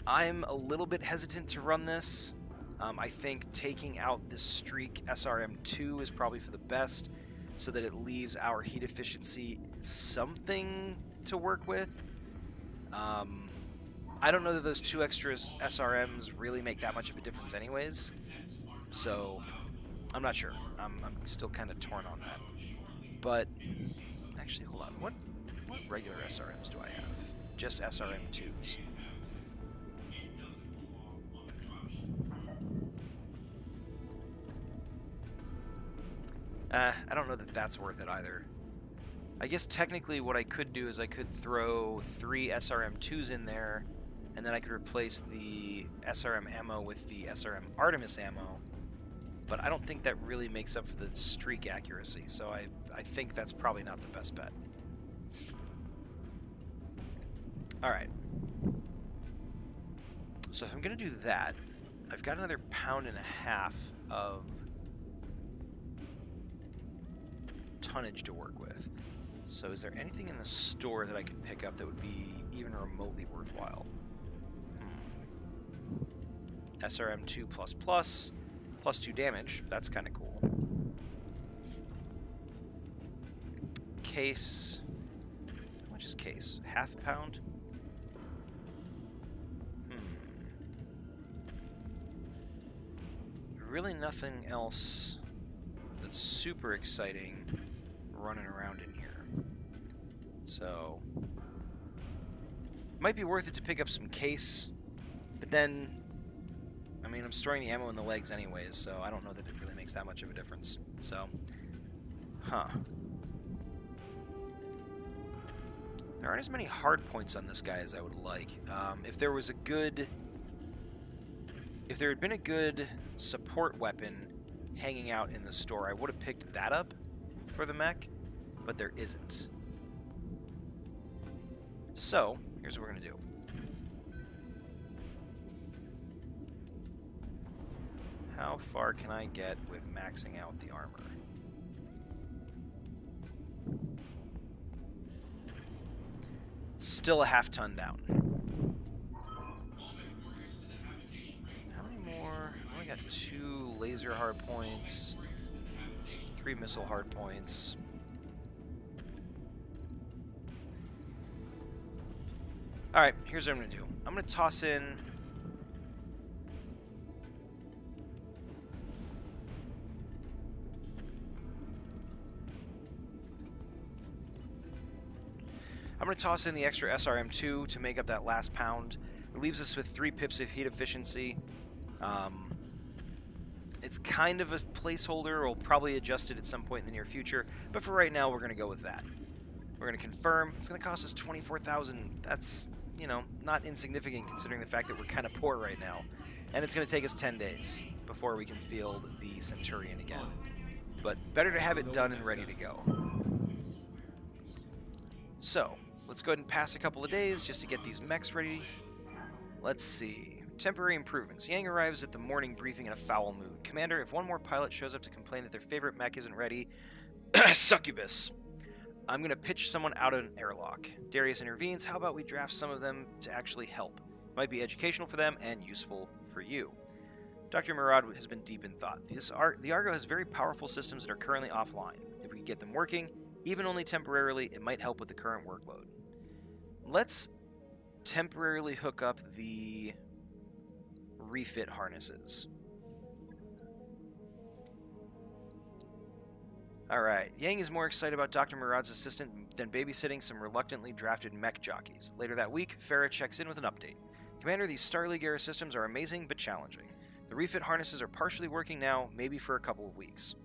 I'm a little bit hesitant to run this. I think taking out this Streak SRM2 is probably for the best, so that it leaves our heat efficiency something to work with. I don't know that those two extra SRMs really make that much of a difference anyways, so I'm not sure. I'm still kind of torn on that. But, actually, hold on. What regular SRMs do I have? Just SRM2s. I don't know that that's worth it either. I guess technically what I could do is I could throw 3 SRM2s in there, and then I could replace the SRM ammo with the SRM Artemis ammo, but I don't think that really makes up for the Streak accuracy, so I think that's probably not the best bet. Alright. So if I'm going to do that, I've got another 1.5 pounds of tonnage to work with. So is there anything in the store that I could pick up that would be even remotely worthwhile? SRM2++, +2 damage. That's kind of cool. Case. How much is case? ½ pound? Really nothing else that's super exciting running around in here. So, might be worth it to pick up some case, but then, I mean, I'm storing the ammo in the legs anyways, so I don't know that it really makes that much of a difference. So, There aren't as many hard points on this guy as I would like. If there was a good If there had been a good support weapon hanging out in the store, I would have picked that up for the mech, but there isn't. So, here's what we're going to do. How far can I get with maxing out the armor? Still a half ton down. How many more? I only got 2 laser hard points, 3 missile hard points. Alright, here's what I'm going to do. I'm going to toss in... I'm going to toss in the extra SRM2 to make up that last pound. It leaves us with 3 pips of heat efficiency. It's kind of a placeholder. We'll probably adjust it at some point in the near future. But for right now, we're going to go with that. We're going to confirm. It's going to cost us 24,000. That's, you know, not insignificant considering the fact that we're kind of poor right now. And it's going to take us 10 days before we can field the Centurion again. But better to have it done and ready to go. So, let's go ahead and pass a couple of days just to get these mechs ready. Let's see. Temporary improvements. Yang arrives at the morning briefing in a foul mood. Commander, if one more pilot shows up to complain that their favorite mech isn't ready... Succubus! I'm going to pitch someone out of an airlock. Darius intervenes. How about we draft some of them to actually help? Might be educational for them and useful for you. Dr. Murad has been deep in thought. The Argo has very powerful systems that are currently offline. If we can get them working, even only temporarily, it might help with the current workload. Let's temporarily hook up the refit harnesses. Alright, Yang is more excited about Dr. Murad's assistant than babysitting some reluctantly drafted mech jockeys. Later that week, Farah checks in with an update. Commander, these Starleague Air systems are amazing but challenging. The refit harnesses are partially working now, maybe for a couple of weeks.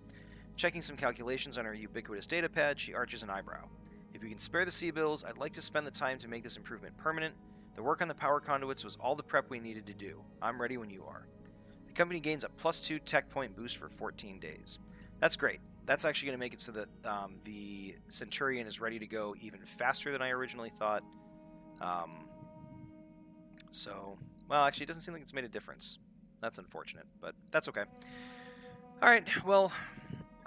Checking some calculations on her ubiquitous datapad, she arches an eyebrow. If you can spare the C-bills, I'd like to spend the time to make this improvement permanent. The work on the power conduits was all the prep we needed to do. I'm ready when you are. The company gains a +2 tech point boost for 14 days. That's great. That's actually going to make it so that the Centurion is ready to go even faster than I originally thought. Well, actually, it doesn't seem like it's made a difference. That's unfortunate, but that's okay. Alright, well,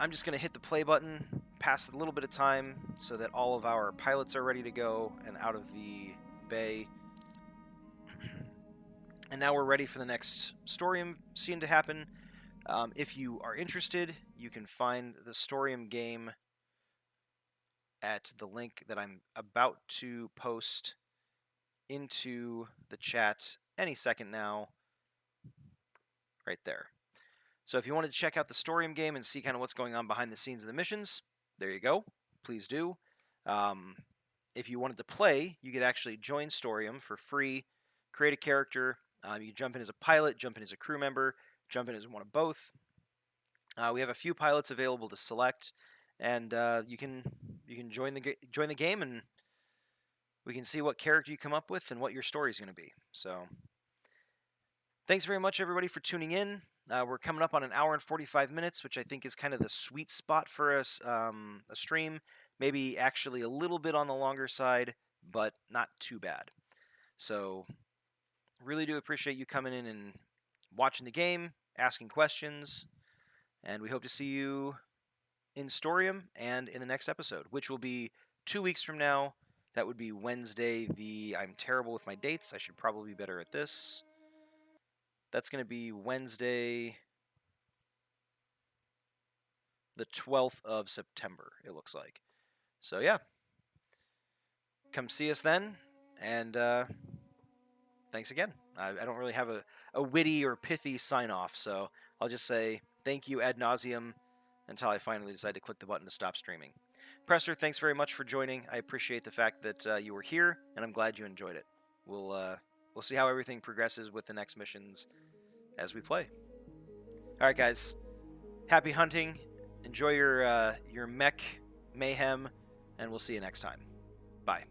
I'm just going to hit the play button, pass a little bit of time so that all of our pilots are ready to go and out of the bay. And now we're ready for the next Storium scene to happen. If you are interested, you can find the Storium game at the link that I'm about to post into the chat any second now. Right there. So if you wanted to check out the Storium game and see kind of what's going on behind the scenes of the missions, there you go. Please do. If you wanted to play, you could actually join Storium for free, create a character. You can jump in as a pilot, jump in as a crew member, jump in as one of both. We have a few pilots available to select, and you can join the game, and we can see what character you come up with and what your story is going to be. So, thanks very much, everybody, for tuning in. We're coming up on an hour and 45 minutes, which I think is kind of the sweet spot for us, a stream. Maybe actually a little bit on the longer side, but not too bad. So, really do appreciate you coming in and watching the game, asking questions, and we hope to see you in Storium and in the next episode, which will be 2 weeks from now. That would be Wednesday. I'm terrible with my dates. I should probably be better at this. That's going to be Wednesday, the 12th of September, it looks like. So, yeah. Come see us then, and thanks again. I don't really have a witty or pithy sign-off, so I'll just say thank you ad nauseum until I finally decide to click the button to stop streaming. Prester, thanks very much for joining. I appreciate the fact that you were here, and I'm glad you enjoyed it. We'll see how everything progresses with the next missions as we play. All right, guys. Happy hunting. Enjoy your mech mayhem, and we'll see you next time. Bye.